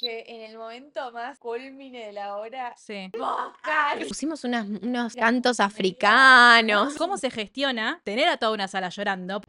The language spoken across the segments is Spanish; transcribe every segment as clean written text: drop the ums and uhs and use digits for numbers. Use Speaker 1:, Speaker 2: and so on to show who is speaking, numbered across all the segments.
Speaker 1: que en el momento más culmine de la hora,
Speaker 2: Sí.
Speaker 3: Pusimos unos cantos africanos.
Speaker 2: ¿Cómo se gestiona tener a toda una sala llorando?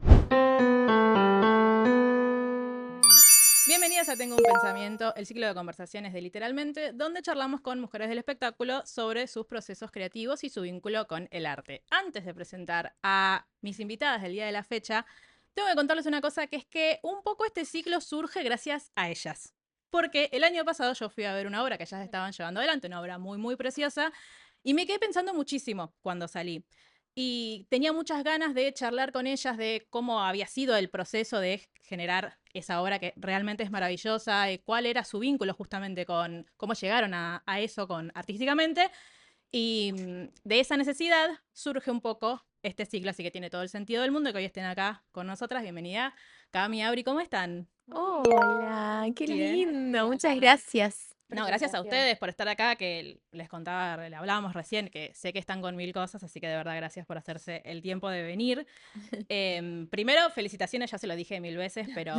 Speaker 2: Bienvenidas a Tengo un Pensamiento, el ciclo de conversaciones de Literalmente, donde charlamos con mujeres del espectáculo sobre sus procesos creativos y su vínculo con el arte. Antes de presentar a mis invitadas del día de la fecha, tengo que contarles una cosa, que es que un poco este ciclo surge gracias a ellas. Porque el año pasado yo fui a ver una obra que ellas estaban llevando adelante, una obra muy, muy preciosa, y me quedé pensando muchísimo cuando salí. Y tenía muchas ganas de charlar con ellas de cómo había sido el proceso de generar esa obra que realmente es maravillosa, cuál era su vínculo justamente con cómo llegaron a eso artísticamente. Y de esa necesidad surge un poco este ciclo, así que tiene todo el sentido del mundo que hoy estén acá con nosotras. Bienvenida, Cami, Auri, ¿cómo están?
Speaker 3: Hola, qué
Speaker 2: Bien.
Speaker 3: lindo, muchas gracias.
Speaker 2: No, gracias a ustedes por estar acá, que les contaba, le hablábamos recién, que sé que están con mil cosas, así que de verdad gracias por hacerse el tiempo de venir. Primero, felicitaciones, ya se lo dije mil veces, pero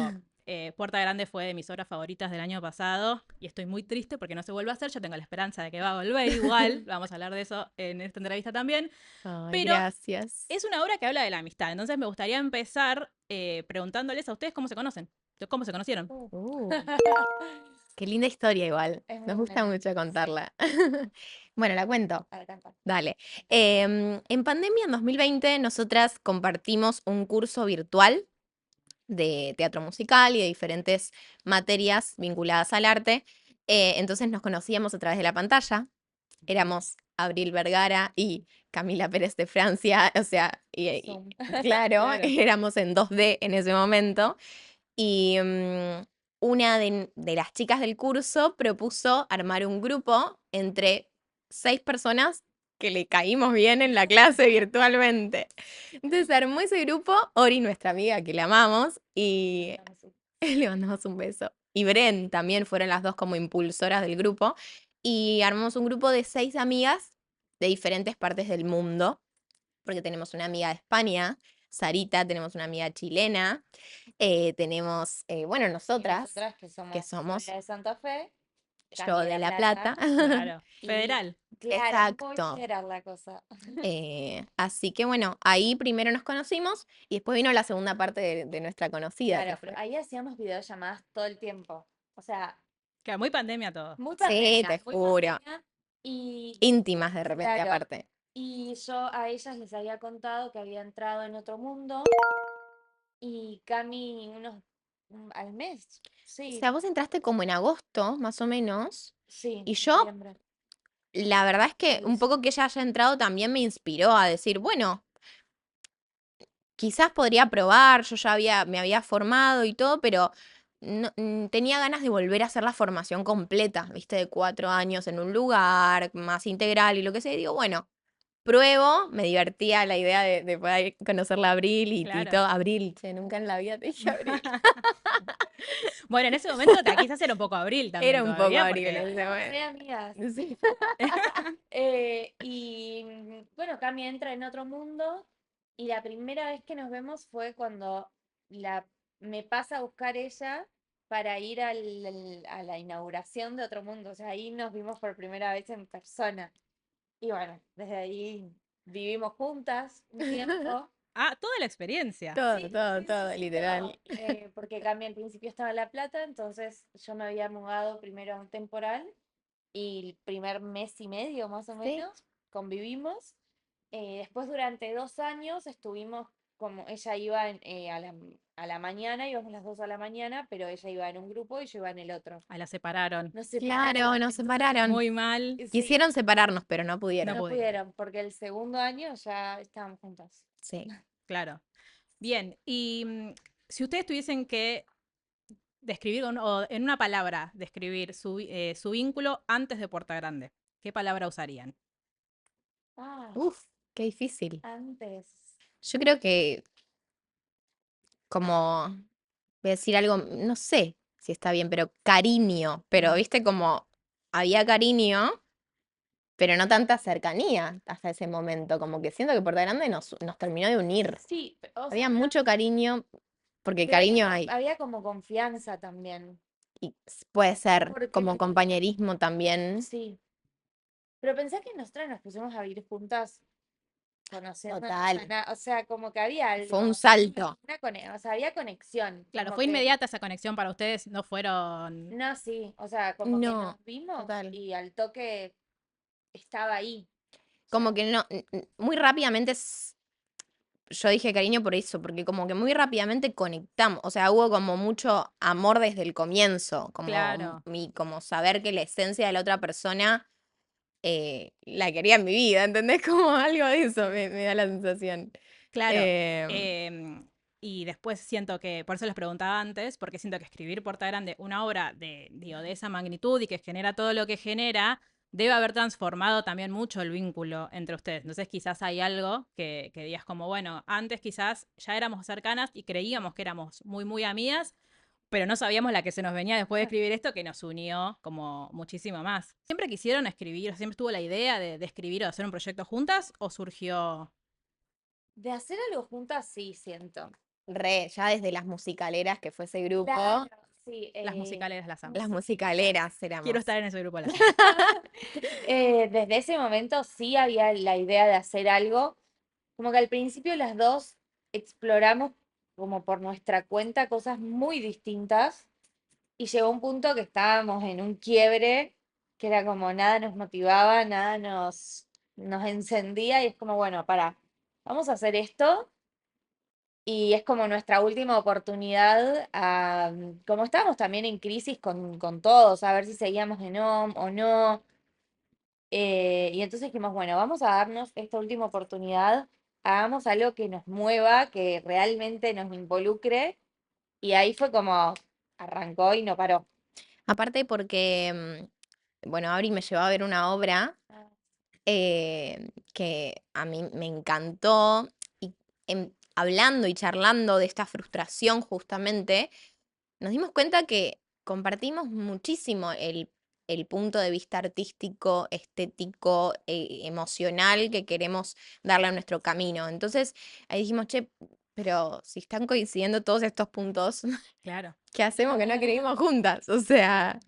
Speaker 2: Puerta Grande fue de mis obras favoritas del año pasado y estoy muy triste porque no se vuelve a hacer. Yo tengo la esperanza de que va a volver igual, vamos a hablar de eso en esta entrevista también,
Speaker 3: Ay,
Speaker 2: pero
Speaker 3: gracias.
Speaker 2: es una obra que habla de la amistad, entonces me gustaría empezar preguntándoles a ustedes cómo se conocen, cómo se conocieron.
Speaker 3: Qué linda historia igual.
Speaker 1: Es muy
Speaker 3: Nos gusta
Speaker 1: buena.
Speaker 3: mucho contarla. Bueno, la cuento.
Speaker 1: A ver, canta.
Speaker 3: Dale. En pandemia, en 2020, nosotras compartimos un curso virtual de teatro musical y de diferentes materias vinculadas al arte. Entonces nos conocíamos a través de la pantalla. Éramos Abril Vergara y Camila Pérez de Francia, o sea,
Speaker 1: Zoom.
Speaker 3: claro,
Speaker 2: Claro.
Speaker 3: éramos en 2D en ese momento. Y una de las chicas del curso propuso armar un grupo entre 6 personas que le caímos bien en la clase virtualmente. Entonces armó ese grupo, Ori, nuestra amiga que la amamos, y le mandamos un beso. Y Bren también fueron las dos como impulsoras del grupo. Y armamos un grupo de 6 amigas de diferentes partes del mundo, porque tenemos una amiga de España, Sarita, tenemos una amiga chilena, tenemos, bueno, nosotras,
Speaker 1: Nosotras
Speaker 3: que somos
Speaker 1: Sonia de Santa Fe,
Speaker 3: yo
Speaker 1: Cami
Speaker 3: de La Plata.
Speaker 2: Claro,
Speaker 1: y
Speaker 2: federal.
Speaker 1: claro, un poco
Speaker 3: Exacto.
Speaker 1: federal la cosa.
Speaker 3: Así que bueno, ahí primero nos conocimos y después vino la segunda parte de nuestra conocida,
Speaker 1: Claro,
Speaker 3: que
Speaker 1: pero
Speaker 3: fue.
Speaker 1: ahí hacíamos videollamadas todo el tiempo. O sea,
Speaker 2: Claro, muy pandemia todo.
Speaker 1: muy
Speaker 3: Sí,
Speaker 1: pandemia,
Speaker 3: te
Speaker 1: muy
Speaker 3: juro.
Speaker 1: pandemia. Y
Speaker 3: Íntimas de repente,
Speaker 1: claro,
Speaker 3: aparte.
Speaker 1: y yo a ellas les había contado que había entrado en otro mundo y Cami al mes.
Speaker 3: O
Speaker 1: Sí,
Speaker 3: sea, vos entraste como en agosto, más o menos,
Speaker 1: sí,
Speaker 3: y yo,
Speaker 1: noviembre.
Speaker 3: la verdad es que un poco que ella haya entrado también me inspiró a decir, bueno, quizás podría probar, yo ya me había formado y todo, pero tenía ganas de volver a hacer la formación completa, viste, de 4 años en un lugar más integral y lo que sea. Y digo, bueno, pruebo, me divertía la idea de poder conocerla a Abril y
Speaker 2: Claro.
Speaker 3: todo. Abril, che, nunca en la vida te dije Abril.
Speaker 2: Bueno, en ese momento quizás era un poco Abril también
Speaker 3: Era un poco
Speaker 2: todavía,
Speaker 3: Abril en
Speaker 2: porque...
Speaker 3: ese
Speaker 1: Re
Speaker 3: momento.
Speaker 1: amigas.
Speaker 3: Sí.
Speaker 1: Bueno, Cami entra en otro mundo y la primera vez que nos vemos fue cuando me pasa a buscar ella para ir a la inauguración de otro mundo. O sea, ahí nos vimos por primera vez en persona. Y bueno, desde ahí vivimos juntas un tiempo.
Speaker 2: Ah, toda la experiencia.
Speaker 3: Todo,
Speaker 1: Sí,
Speaker 3: todo,
Speaker 1: sí, sí,
Speaker 3: todo,
Speaker 1: sí,
Speaker 3: literal.
Speaker 1: porque Cami al principio estaba en La Plata, entonces yo me había mudado primero a un temporal y el primer mes y medio más o
Speaker 3: Sí.
Speaker 1: menos convivimos. Después durante 2 años estuvimos como ella iba a la mañana, íbamos las dos a la mañana, pero ella iba en un grupo y yo iba en el otro.
Speaker 2: Ah, la separaron.
Speaker 1: Nos separaron.
Speaker 3: Claro, nos
Speaker 1: Entonces,
Speaker 3: separaron.
Speaker 2: Muy mal.
Speaker 1: sí,
Speaker 3: Quisieron separarnos, pero no
Speaker 2: No
Speaker 3: pudieron.
Speaker 1: no
Speaker 2: pudieron.
Speaker 1: pudieron, porque el segundo año ya estábamos juntas.
Speaker 3: Sí.
Speaker 2: Claro. Bien, y si ustedes tuviesen que describir o en una palabra, describir su vínculo antes de Puerta Grande, ¿qué palabra usarían?
Speaker 1: Ah,
Speaker 3: Uf, qué difícil.
Speaker 1: antes.
Speaker 3: Yo creo que como, voy a decir algo, no sé si está bien, pero cariño, pero viste como había cariño, pero no tanta cercanía hasta ese momento, como que siento que Puerta Grande nos terminó de unir.
Speaker 1: Sí, o sea,
Speaker 3: Había mucho cariño, porque
Speaker 1: pero
Speaker 3: cariño hay.
Speaker 1: había como confianza también.
Speaker 3: Y puede ser
Speaker 1: Porque
Speaker 3: como compañerismo también.
Speaker 1: sí. Pero pensé que nosotras nos pusimos a vivir juntas conociéndonos,
Speaker 3: Total.
Speaker 1: o sea, como que había
Speaker 3: Fue un
Speaker 1: algo,
Speaker 3: salto.
Speaker 1: o sea, había conexión,
Speaker 2: Claro,
Speaker 1: como
Speaker 2: fue
Speaker 1: que,
Speaker 2: inmediata esa conexión para ustedes, no fueron...
Speaker 1: no, sí, o sea, como que
Speaker 3: No,
Speaker 1: nos vimos
Speaker 3: total.
Speaker 1: y al toque estaba ahí. O
Speaker 3: Como
Speaker 1: sea,
Speaker 3: que no, muy rápidamente, yo dije cariño por eso, porque como que muy rápidamente conectamos, o sea, hubo como mucho amor desde el comienzo, como,
Speaker 2: Claro,
Speaker 3: como saber que la esencia de la otra persona la quería en mi vida, ¿entendés? Como algo de eso me da la sensación.
Speaker 2: claro.
Speaker 3: Em,
Speaker 2: Y después siento que, por eso les preguntaba antes, porque siento que escribir Puerta Grande, una obra de, digo, de esa magnitud y que genera todo lo que genera, debe haber transformado también mucho el vínculo entre ustedes. Entonces quizás hay algo que digas como, bueno, antes quizás ya éramos cercanas y creíamos que éramos muy, muy amigas, pero no sabíamos la que se nos venía después de escribir esto, que nos unió como muchísimo más. ¿Siempre quisieron escribir, siempre estuvo la idea de escribir o de hacer un proyecto juntas o surgió
Speaker 1: de hacer algo juntas, sí, siento.
Speaker 3: ya desde las musicaleras, que fue ese grupo,
Speaker 1: Claro, sí,
Speaker 2: las musicales, las amo?
Speaker 3: las
Speaker 1: musicalera.
Speaker 3: musicaleras
Speaker 2: Quiero
Speaker 3: éramos.
Speaker 2: estar en ese grupo, las amo.
Speaker 1: Desde ese momento sí había la idea de hacer algo, como que al principio las dos exploramos como por nuestra cuenta cosas muy distintas y llegó un punto que estábamos en un quiebre, que era como nada nos motivaba, nada nos encendía y es como, bueno, vamos a hacer esto y es como nuestra última oportunidad, como estábamos también en crisis con todos, a ver si seguíamos en OM o no. Y entonces dijimos, bueno, vamos a darnos esta última oportunidad, hagamos algo que nos mueva, que realmente nos involucre. Y ahí fue como arrancó y no paró.
Speaker 3: Aparte porque, bueno, Abri me llevó a ver una obra
Speaker 1: Ah,
Speaker 3: que a mí me encantó y hablando y charlando de esta frustración justamente, nos dimos cuenta que compartimos muchísimo el punto de vista artístico, estético, emocional que queremos darle a nuestro camino. Entonces ahí dijimos, che, pero si están coincidiendo todos estos puntos,
Speaker 2: Claro.
Speaker 3: ¿qué hacemos que no escribimos juntas? O sea,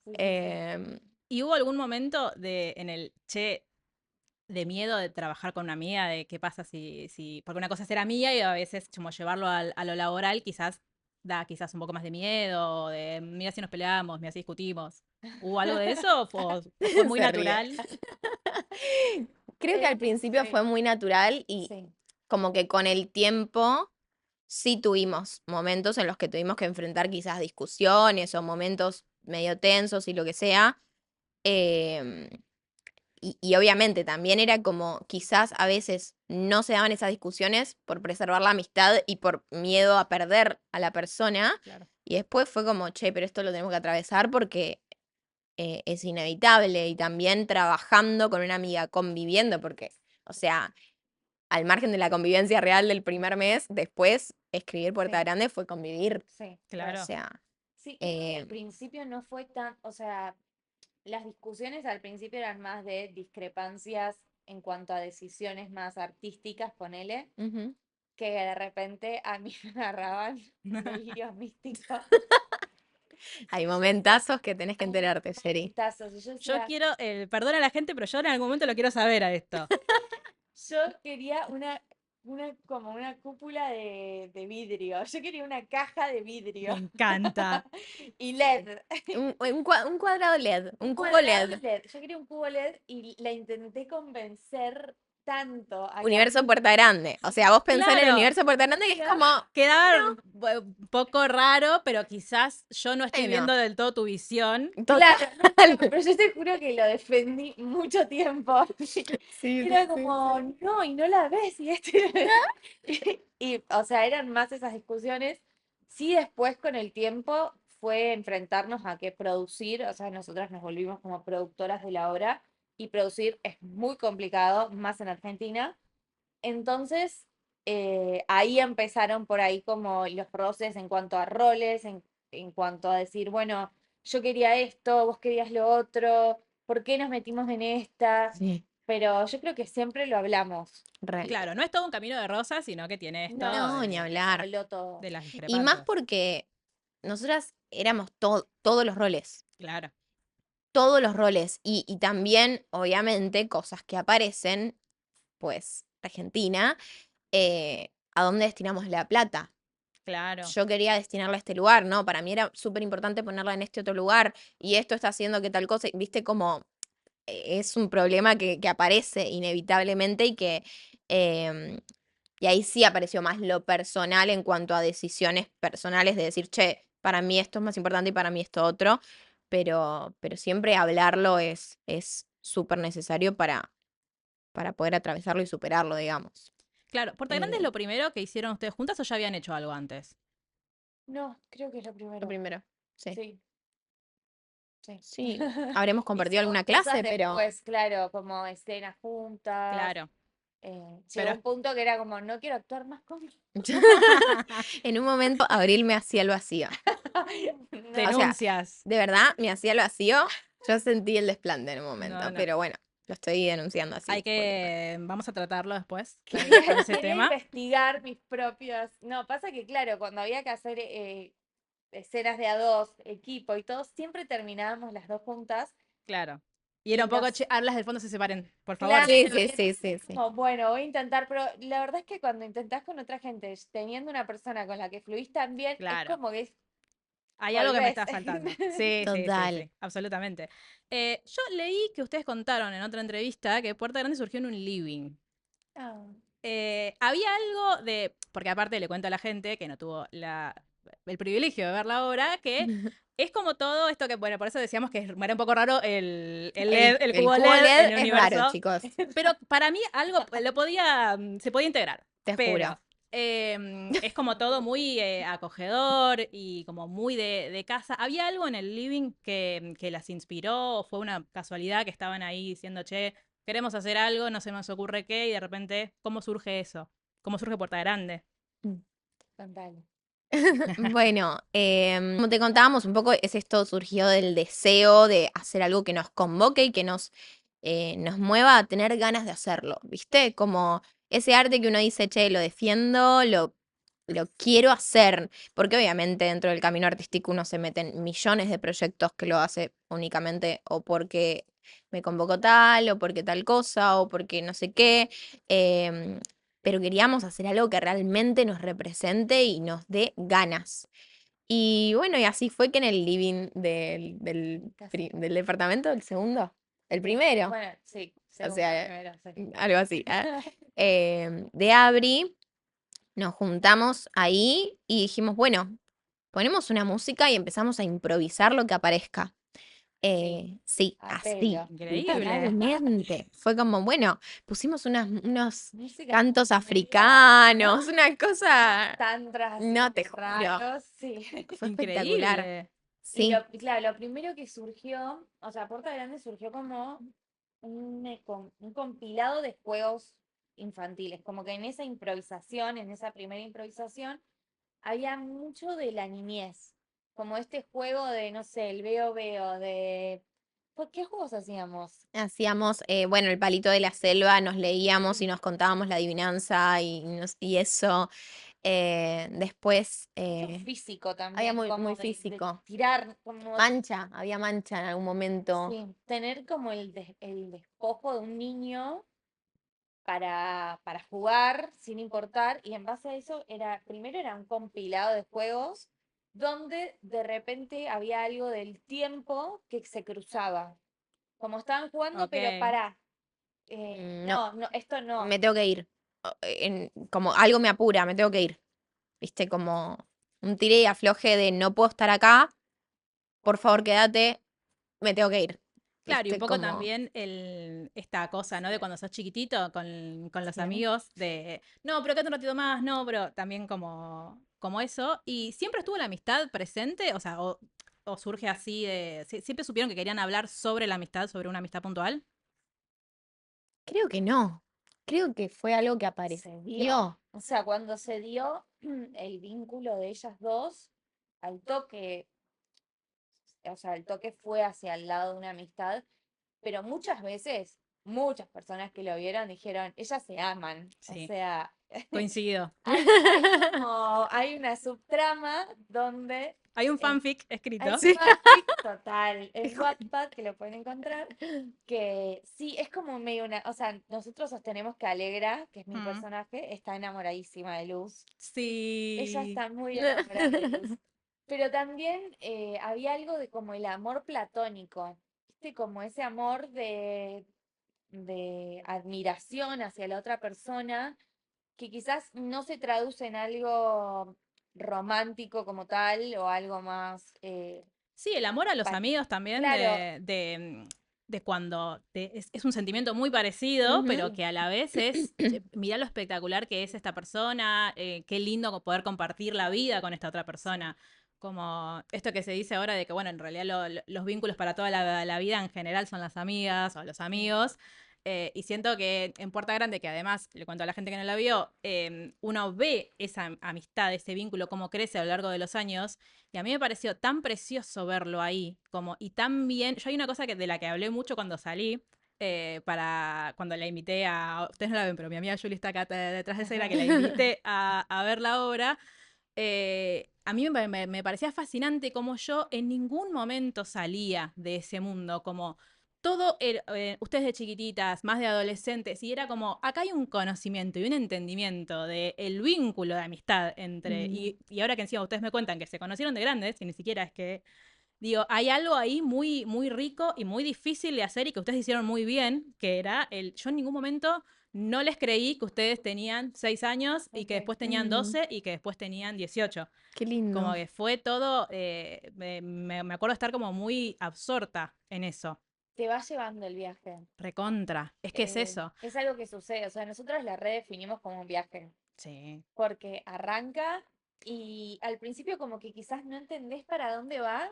Speaker 1: sí, sí, sí.
Speaker 3: em,
Speaker 2: ¿Y hubo algún momento en el che de miedo de trabajar con una amiga, de qué pasa porque una cosa es ser amiga y a veces como llevarlo a lo laboral quizás da quizás un poco más de miedo, de mira si nos peleamos, mira si discutimos. ¿Hubo algo de eso o fue muy
Speaker 3: se ríe.
Speaker 2: natural?
Speaker 3: Creo que al principio
Speaker 1: Sí,
Speaker 3: fue muy natural y
Speaker 1: sí,
Speaker 3: como que con el tiempo sí tuvimos momentos en los que tuvimos que enfrentar quizás discusiones o momentos medio tensos y lo que sea. em, y obviamente también era como quizás a veces no se daban esas discusiones por preservar la amistad y por miedo a perder a la persona.
Speaker 2: Claro.
Speaker 3: Y después fue como, che, pero esto lo tenemos que atravesar porque es inevitable. Y también trabajando con una amiga, conviviendo, porque, o sea, al margen de la convivencia real del primer mes, después escribir Puerta
Speaker 1: sí,
Speaker 3: Grande fue convivir.
Speaker 1: sí,
Speaker 3: O
Speaker 2: Claro.
Speaker 3: sea,
Speaker 1: sí, creo que al
Speaker 3: eh,
Speaker 1: principio no fue tan, o sea, las discusiones al principio eran más de discrepancias en cuanto a decisiones más artísticas, ponele,
Speaker 3: ujú.
Speaker 1: que de repente a mí me agarraban delirios místicos.
Speaker 3: Hay momentazos que tenés que
Speaker 1: Ay,
Speaker 3: enterarte, Sherry.
Speaker 1: momentazos. Y yo
Speaker 2: Yo
Speaker 1: decía,
Speaker 2: quiero, perdona a la gente, pero yo en algún momento lo quiero saber a esto.
Speaker 1: yo quería como una cúpula de vidrio. Yo quería una caja de
Speaker 2: Me
Speaker 1: vidrio.
Speaker 2: encanta.
Speaker 1: Y LED.
Speaker 3: Un cuadrado LED,
Speaker 1: Un
Speaker 3: un cubo
Speaker 1: cuadrado de
Speaker 3: LED.
Speaker 1: LED. Yo quería un cubo LED y la intenté convencer tanto a que a
Speaker 3: Universo
Speaker 1: mí.
Speaker 3: Puerta Grande. O sea, vos pensás en el
Speaker 2: Claro,
Speaker 3: universo Puerta Grande que es
Speaker 1: No,
Speaker 3: como,
Speaker 2: quedaba un poco raro, pero quizás yo no estoy
Speaker 3: bueno,
Speaker 2: viendo del todo tu visión.
Speaker 3: total.
Speaker 1: claro, no, pero yo te juro que lo defendí mucho tiempo.
Speaker 3: Sí, sí,
Speaker 1: Era
Speaker 3: sí,
Speaker 1: como,
Speaker 3: sí.
Speaker 1: no, y no la ves, y y, o sea, eran más esas discusiones. Sí, después con el tiempo fue enfrentarnos a qué producir, o sea, nosotras nos volvimos como productoras de la obra, y producir es muy complicado, más en Argentina. Entonces, ahí empezaron por ahí como los roces en cuanto a roles, en cuanto a decir, bueno, yo quería esto, vos querías lo otro, ¿por qué nos metimos en esta?
Speaker 3: Sí,
Speaker 1: Pero yo creo que siempre lo hablamos.
Speaker 3: re.
Speaker 2: Claro, no es todo un camino de rosas, sino que tiene esto
Speaker 1: No,
Speaker 3: No, ni
Speaker 1: sí, se
Speaker 3: hablar.
Speaker 1: habló todo.
Speaker 2: de las
Speaker 3: Y más
Speaker 2: discrepancias.
Speaker 3: porque nosotras éramos todos los roles.
Speaker 2: Claro,
Speaker 3: Todos los roles. Y también, obviamente, cosas que aparecen, pues, Argentina, ¿a dónde destinamos la plata?
Speaker 2: claro.
Speaker 3: Yo quería destinarla a este lugar, ¿no? Para mí era súper importante ponerla en este otro lugar y esto está haciendo que tal cosa, viste como es un problema que aparece inevitablemente em, y ahí sí apareció más lo personal en cuanto a decisiones personales de decir, che, para mí esto es más importante y para mí esto otro, pero siempre hablarlo es súper necesario para poder atravesarlo y superarlo, digamos.
Speaker 2: Claro, ¿Puerta Grande es
Speaker 3: Eh,
Speaker 2: lo primero que hicieron ustedes juntas o ya habían hecho algo antes?
Speaker 1: No, creo que es lo
Speaker 3: lo
Speaker 1: primero.
Speaker 3: primero, sí.
Speaker 1: Sí, sí.
Speaker 3: Sí, habremos compartido
Speaker 1: Hicimos
Speaker 3: alguna
Speaker 1: cosas
Speaker 3: clase, pero
Speaker 1: después, claro, como escenas juntas.
Speaker 2: Claro,
Speaker 1: Llegó
Speaker 2: pero
Speaker 1: un punto que era como, no quiero actuar más conmigo.
Speaker 3: en un momento Abril me hacía el vacío. O
Speaker 1: No,
Speaker 3: sea,
Speaker 2: denuncias.
Speaker 3: de verdad, me hacía el vacío. Yo sentí el desplante en un momento,
Speaker 2: No, no.
Speaker 3: pero bueno, lo estoy denunciando
Speaker 2: Hay
Speaker 3: así. Porque, bueno.
Speaker 2: que, vamos a tratarlo después también con ese
Speaker 1: quería
Speaker 2: tema.
Speaker 1: investigar mis propios. No, pasa que, claro, cuando había que hacer escenas de a dos, equipo y todo, siempre terminábamos las dos juntas
Speaker 2: Claro. Y era
Speaker 1: y
Speaker 2: un poco,
Speaker 1: nos.
Speaker 2: hablas del fondo se separen, por favor.
Speaker 1: Claro,
Speaker 3: Sí, sí,
Speaker 1: era
Speaker 3: sí, sí, sí.
Speaker 1: como, bueno, voy a intentar, pero la verdad es que cuando intentás con otra gente, teniendo una persona con la que fluís tan bien, es
Speaker 2: Claro.
Speaker 1: como que
Speaker 2: Hay algo que me
Speaker 1: volvés.
Speaker 2: está faltando. Sí, sí, sí,
Speaker 3: Total.
Speaker 2: sí, absolutamente. Yo leí que ustedes contaron en otra entrevista que Puerta Grande surgió en un living.
Speaker 1: Ah,
Speaker 2: Había algo de, porque aparte le cuento a la gente que no tuvo el privilegio de ver la obra, que es como todo esto que, bueno, por eso decíamos que era un poco raro el LED, el
Speaker 3: El
Speaker 2: cubo
Speaker 3: cubo
Speaker 2: LED en
Speaker 3: LED
Speaker 2: el
Speaker 3: es raro,
Speaker 2: universo,
Speaker 3: chicos.
Speaker 2: pero para mí algo se podía integrar,
Speaker 3: Te
Speaker 2: pero
Speaker 3: juro.
Speaker 2: es como todo muy acogedor y como muy de casa. ¿Había algo en el living que las inspiró o fue una casualidad que estaban ahí diciendo, che, queremos hacer algo, no se nos ocurre qué, y de repente, ¿cómo surge eso? ¿Cómo surge Puerta Grande?
Speaker 1: contale.
Speaker 3: Bueno, como te contábamos, un poco es esto surgió del deseo de hacer algo que nos convoque y que nos mueva a tener ganas de hacerlo, ¿viste? Como ese arte que uno dice, che, lo defiendo, lo quiero hacer, porque obviamente dentro del camino artístico uno se mete en millones de proyectos que lo hace únicamente o porque me convocó tal, o porque tal cosa, o porque no sé qué. em, pero queríamos hacer algo que realmente nos represente y nos dé ganas. Y bueno, y así fue que en el living del departamento, el segundo, el primero,
Speaker 1: Bueno, sí,
Speaker 3: o
Speaker 1: segundo,
Speaker 3: sea,
Speaker 1: primero, sí.
Speaker 3: algo así, de Abri, nos juntamos ahí y dijimos, bueno, ponemos una música y empezamos a improvisar lo que aparezca.
Speaker 1: Sí,
Speaker 3: Sí,
Speaker 1: a
Speaker 3: así,
Speaker 1: pelo.
Speaker 2: Increíble.
Speaker 3: literalmente. Fue como, bueno, pusimos unos
Speaker 1: Música
Speaker 3: cantos
Speaker 1: media, ¿no?
Speaker 3: africanos, una cosa,
Speaker 1: Tantras así
Speaker 3: no te
Speaker 1: como
Speaker 3: juro,
Speaker 1: raros, sí.
Speaker 3: fue espectacular.
Speaker 2: Increíble.
Speaker 1: Y
Speaker 3: Sí,
Speaker 1: claro, lo primero que surgió, o sea, Puerta Grande surgió como un compilado de juegos infantiles, como que en esa improvisación, en esa primera improvisación, había mucho de la niñez, como este juego de, no sé, el veo veo, de. ¿Qué juegos hacíamos?
Speaker 3: hacíamos, bueno, el palito de la selva, nos leíamos y nos contábamos la adivinanza y eso. Después,
Speaker 1: Mucho físico
Speaker 3: había
Speaker 1: también,
Speaker 3: muy
Speaker 1: como de
Speaker 3: físico.
Speaker 1: tirar, como
Speaker 3: Mancha, había mancha en algún momento.
Speaker 1: sí, tener como el despojo de un niño para jugar sin importar, y en base a eso primero era un compilado de juegos donde de repente había algo del tiempo que se cruzaba. Como estaban jugando, pero
Speaker 2: Ok.
Speaker 1: para,
Speaker 3: No,
Speaker 1: no, no, esto no.
Speaker 3: me tengo que ir. Como algo me apura, me tengo que ir. Viste, como un tire y afloje de no puedo estar acá, por favor quédate, me tengo que ir.
Speaker 2: Claro, y un
Speaker 3: Viste,
Speaker 2: poco
Speaker 3: como,
Speaker 2: también esta cosa, ¿no? De cuando sos chiquitito con los
Speaker 3: sí.
Speaker 2: amigos, de, no, pero quédate un ratito más, no, pero también como eso. ¿Y siempre estuvo la amistad presente? O sea, o surge así de, ¿siempre supieron que querían hablar sobre la amistad, sobre una amistad puntual?
Speaker 3: Creo que no. Creo que fue algo que
Speaker 1: Se dio.
Speaker 3: apareció.
Speaker 1: O sea, cuando se dio el vínculo de ellas dos, al toque, o sea, el toque fue hacia el lado de una amistad, pero muchas veces muchas personas que lo vieron dijeron, ellas se aman. O
Speaker 2: Sí,
Speaker 1: sea,
Speaker 2: coincido.
Speaker 1: hay una subtrama donde
Speaker 2: Hay un
Speaker 1: eh,
Speaker 2: fanfic escrito.
Speaker 1: hay
Speaker 3: Sí.
Speaker 1: fanfic total en Wattpad que lo pueden encontrar, que sí, es como medio una, o sea, nosotros sostenemos que Alegra, que es mi
Speaker 2: Mm,
Speaker 1: personaje, está enamoradísima de Luz. Ella
Speaker 2: sí.
Speaker 1: está muy enamorada de Luz. Pero también había algo de como el amor platónico, ¿viste? Como ese amor de admiración hacia la otra persona, que quizás no se traduce en algo romántico como tal o algo más,
Speaker 2: Sí, el amor a los
Speaker 1: pa-
Speaker 2: amigos también
Speaker 1: claro,
Speaker 2: de cuando es un sentimiento muy parecido, pero
Speaker 3: Ujú.
Speaker 2: que a la vez es, mirá lo espectacular que es esta persona, qué lindo poder compartir la vida con esta otra persona. Como esto que se dice ahora de que, bueno, en realidad los vínculos para toda la vida en general son las amigas o los
Speaker 1: sí,
Speaker 2: amigos. Y siento que en Puerta Grande, que además, le cuento a la gente que no la vio, uno ve esa amistad, ese vínculo, cómo crece a lo largo de los años. Y a mí me pareció tan precioso verlo ahí, como, y tan bien. Yo hay una cosa de la que hablé mucho cuando salí, para cuando la invité a. Ustedes no la ven, pero mi amiga Julie está acá detrás de escena, que la invité a ver la obra. A mí me parecía fascinante como yo en ningún momento salía de ese mundo, como todo, ustedes de chiquititas, más de adolescentes, y era como, acá hay un conocimiento y un entendimiento del vínculo de amistad entre,
Speaker 3: Mm.
Speaker 2: y ahora que encima ustedes me cuentan que se conocieron de grandes, y ni siquiera es que, digo, hay algo ahí muy, muy rico y muy difícil de hacer y que ustedes hicieron muy bien, que era yo en ningún momento no les creí que ustedes tenían 6 años y que
Speaker 1: ok.
Speaker 2: después tenían
Speaker 3: Mm,
Speaker 2: 12 y que después tenían 18.
Speaker 3: qué
Speaker 2: Como
Speaker 3: lindo.
Speaker 2: que fue todo, me acuerdo estar como muy absorta en eso.
Speaker 1: Te va llevando el viaje.
Speaker 2: Recontra. Es que es eso.
Speaker 1: Es algo que sucede, o sea, nosotros la redefinimos como un viaje,
Speaker 2: Sí.
Speaker 1: porque arranca y al principio como que quizás no entendés para dónde va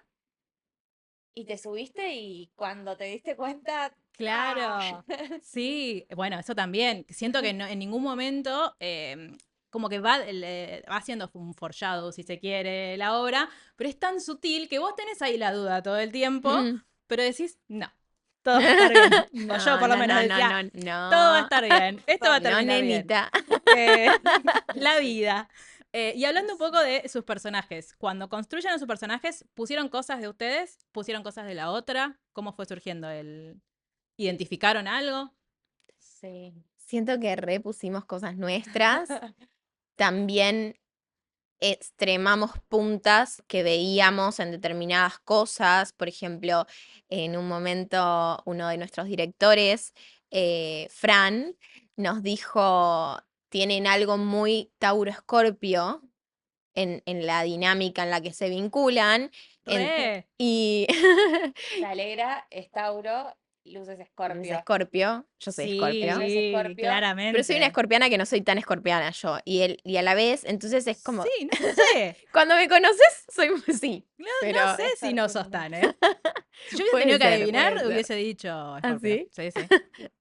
Speaker 1: y te subiste y cuando te diste cuenta, ¡ah!
Speaker 2: Claro. Sí, bueno, eso también. Siento que en ningún momento como que va haciendo un forjado, si se quiere, la obra, pero es tan sutil que vos tenés ahí la duda todo el tiempo,
Speaker 3: Mm.
Speaker 2: pero decís, no, todo va a estar bien. O yo
Speaker 3: No,
Speaker 2: por lo
Speaker 3: no,
Speaker 2: menos
Speaker 3: no, no,
Speaker 2: decía,
Speaker 3: no,
Speaker 2: todo va a
Speaker 3: no.
Speaker 2: estar bien, esto va a
Speaker 3: No,
Speaker 2: terminar bien.
Speaker 3: nenita.
Speaker 2: Eh, la vida. Y hablando un poco de sus personajes, cuando construyen a sus personajes, ¿pusieron cosas de ustedes? ¿Pusieron cosas de la otra? ¿Cómo fue surgiendo el... ¿Identificaron algo?
Speaker 1: Sí.
Speaker 3: Siento que repusimos cosas nuestras. También extremamos puntas que veíamos en determinadas cosas. Por ejemplo, en un momento uno de nuestros directores, Fran, nos dijo, tienen algo muy Tauro-Escorpio en la dinámica en la que se vinculan.
Speaker 2: Re.
Speaker 3: Y
Speaker 1: La Alegra es Tauro, Luz es
Speaker 3: es
Speaker 1: Escorpio.
Speaker 3: Escorpio, yo soy Escorpio.
Speaker 1: Ella es
Speaker 2: Sí,
Speaker 1: Escorpio.
Speaker 3: Pero soy una
Speaker 2: claramente.
Speaker 3: escorpiana que no soy tan escorpiana yo. Y a la vez, entonces es como,
Speaker 2: Sí, no sé.
Speaker 3: cuando me conoces, soy sí.
Speaker 2: No, no
Speaker 3: Pero
Speaker 2: sé si no sos
Speaker 1: Escorpiana.
Speaker 2: tan, ¿eh? Si yo hubiese
Speaker 3: puede
Speaker 2: tenido que
Speaker 3: ser,
Speaker 2: adivinar,
Speaker 3: puede ser.
Speaker 2: hubiese dicho
Speaker 3: ¿Ah,
Speaker 2: Scorpio.
Speaker 3: sí?
Speaker 2: Sí, sí.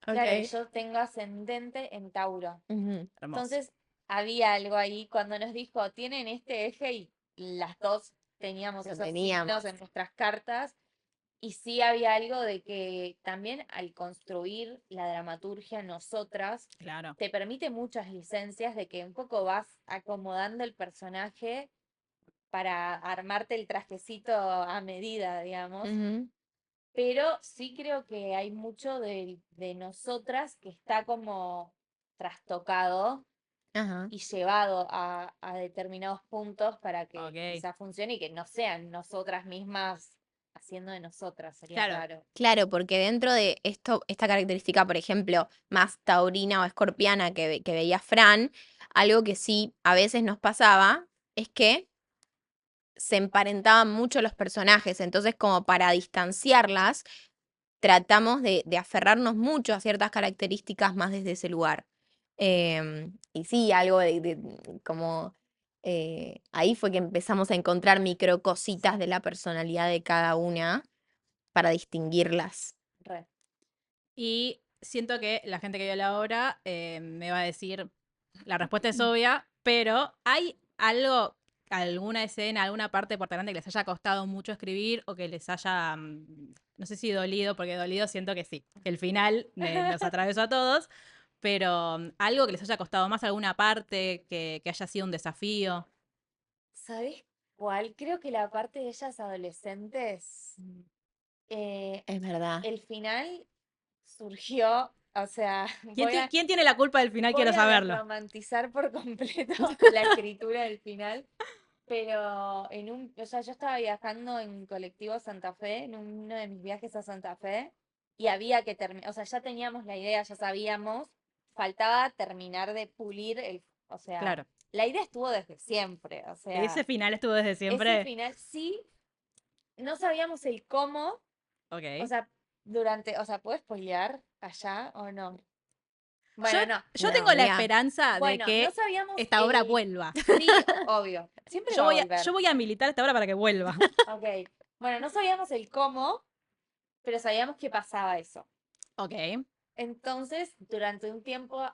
Speaker 1: Claro, y
Speaker 3: Ok.
Speaker 1: yo tengo ascendente en Tauro.
Speaker 3: Ujú.
Speaker 2: Hermoso.
Speaker 1: Entonces, había algo ahí cuando nos dijo, tienen este eje y las dos teníamos
Speaker 3: Lo
Speaker 1: esos
Speaker 3: teníamos.
Speaker 1: signos en nuestras cartas. Y sí había algo de que también al construir la dramaturgia nosotras,
Speaker 2: Claro.
Speaker 1: te permite muchas licencias de que un poco vas acomodando el personaje para armarte el trajecito a medida, digamos.
Speaker 3: Ujú.
Speaker 1: Pero sí creo que hay mucho de nosotras que está como trastocado
Speaker 3: Ajá.
Speaker 1: y llevado a determinados puntos para que
Speaker 2: Ok.
Speaker 1: quizás funcione y que no sean nosotras mismas haciendo de nosotras, sería
Speaker 2: Claro.
Speaker 1: raro.
Speaker 3: Claro, porque dentro de esto, esta característica, por ejemplo, más taurina o escorpiana que veía Fran, algo que sí a veces nos pasaba es que se emparentaban mucho los personajes, entonces como para distanciarlas, tratamos de aferrarnos mucho a ciertas características más desde ese lugar. Y sí, algo como ahí fue que empezamos a encontrar micro cositas de la personalidad de cada una para distinguirlas.
Speaker 1: Re.
Speaker 2: Y siento que la gente que vio la obra me va a decir, la respuesta es obvia, pero hay algo alguna escena, alguna parte de Puerta Grande que les haya costado mucho escribir o que les haya, no sé si dolido, porque dolido siento que sí, que el final nos atravesó a todos, pero algo que les haya costado más, alguna parte que haya sido un desafío.
Speaker 1: ¿Sabés cuál? Creo que la parte de ellas adolescentes,
Speaker 3: Es verdad.
Speaker 1: el final surgió, o sea,
Speaker 2: ¿Quién tiene la culpa del final?
Speaker 1: voy
Speaker 2: Quiero
Speaker 1: a
Speaker 2: saberlo.
Speaker 1: desromantizar por completo la escritura del final, pero o sea, yo estaba viajando en colectivo Santa Fe, en uno de mis viajes a Santa Fe, y había que terminar, o sea, ya teníamos la idea, ya sabíamos, faltaba terminar de pulir o sea,
Speaker 2: Claro.
Speaker 1: la idea estuvo desde siempre, o
Speaker 2: Ese
Speaker 1: sea,
Speaker 2: final estuvo desde
Speaker 1: ese
Speaker 2: siempre.
Speaker 1: final sí, no sabíamos el cómo, o
Speaker 2: Ok.
Speaker 1: sea, o sea, ¿puedo spoilear allá o no?
Speaker 2: Yo,
Speaker 1: Bueno, no.
Speaker 2: yo
Speaker 3: No,
Speaker 2: tengo la
Speaker 3: amiga.
Speaker 2: esperanza de
Speaker 1: Bueno, no
Speaker 2: que
Speaker 1: sabíamos
Speaker 2: esta obra vuelva.
Speaker 1: sí, obvio, siempre
Speaker 2: Yo
Speaker 1: va a
Speaker 2: voy a, yo
Speaker 1: volver.
Speaker 2: voy a militar esta obra para que vuelva.
Speaker 1: Ok. Bueno, no sabíamos el cómo, pero sabíamos que pasaba eso.
Speaker 2: Ok.
Speaker 1: Entonces, durante un tiempo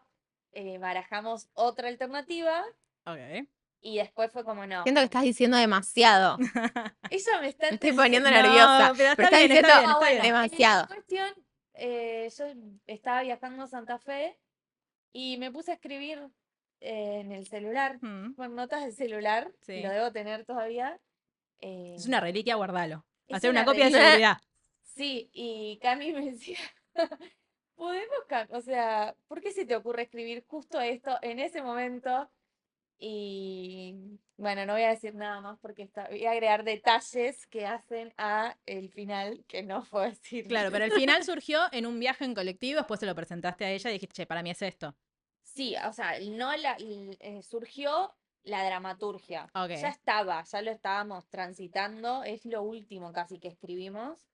Speaker 1: barajamos otra alternativa
Speaker 2: Ok.
Speaker 1: y después fue como no.
Speaker 3: Siento que estás diciendo demasiado.
Speaker 1: Ella me está
Speaker 3: Me estoy poniendo
Speaker 1: entendiendo.
Speaker 3: nerviosa.
Speaker 2: No, pero
Speaker 3: Pero
Speaker 2: está
Speaker 3: estás
Speaker 2: bien, está
Speaker 3: diciendo
Speaker 2: bien,
Speaker 1: Ah,
Speaker 2: está
Speaker 1: bueno,
Speaker 2: bien.
Speaker 3: demasiado.
Speaker 1: cuestión, yo estaba viajando a Santa Fe y me puse a escribir en el celular,
Speaker 2: Mm,
Speaker 1: con notas de celular, lo
Speaker 2: sí.
Speaker 1: debo tener todavía.
Speaker 2: Es
Speaker 1: eh,
Speaker 2: una reliquia, guardalo.
Speaker 1: es
Speaker 2: Hacer una
Speaker 1: una
Speaker 2: copia de
Speaker 1: reliquia.
Speaker 2: seguridad.
Speaker 1: Sí, y Cami me decía, o sea, ¿por qué se te ocurre escribir justo esto en ese momento? Y bueno, no voy a decir nada más porque voy a agregar detalles que hacen a el final que no puedo decir.
Speaker 2: Claro, pero el final surgió en un viaje en colectivo, después se lo presentaste a ella y dijiste, che, para mí es esto.
Speaker 1: Sí, o sea, no surgió la dramaturgia. Ya
Speaker 2: Ok.
Speaker 1: estaba, ya lo estábamos transitando, es lo último casi que escribimos,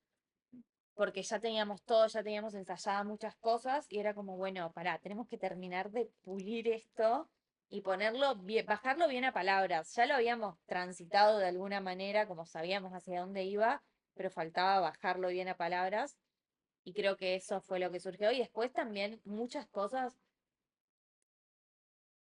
Speaker 1: porque ya teníamos todo, ya teníamos ensayadas muchas cosas y era como, bueno, pará, tenemos que terminar de pulir esto y ponerlo bien, bajarlo bien a palabras. Ya lo habíamos transitado de alguna manera, como sabíamos hacia dónde iba, pero faltaba bajarlo bien a palabras y creo que eso fue lo que surgió y después también muchas cosas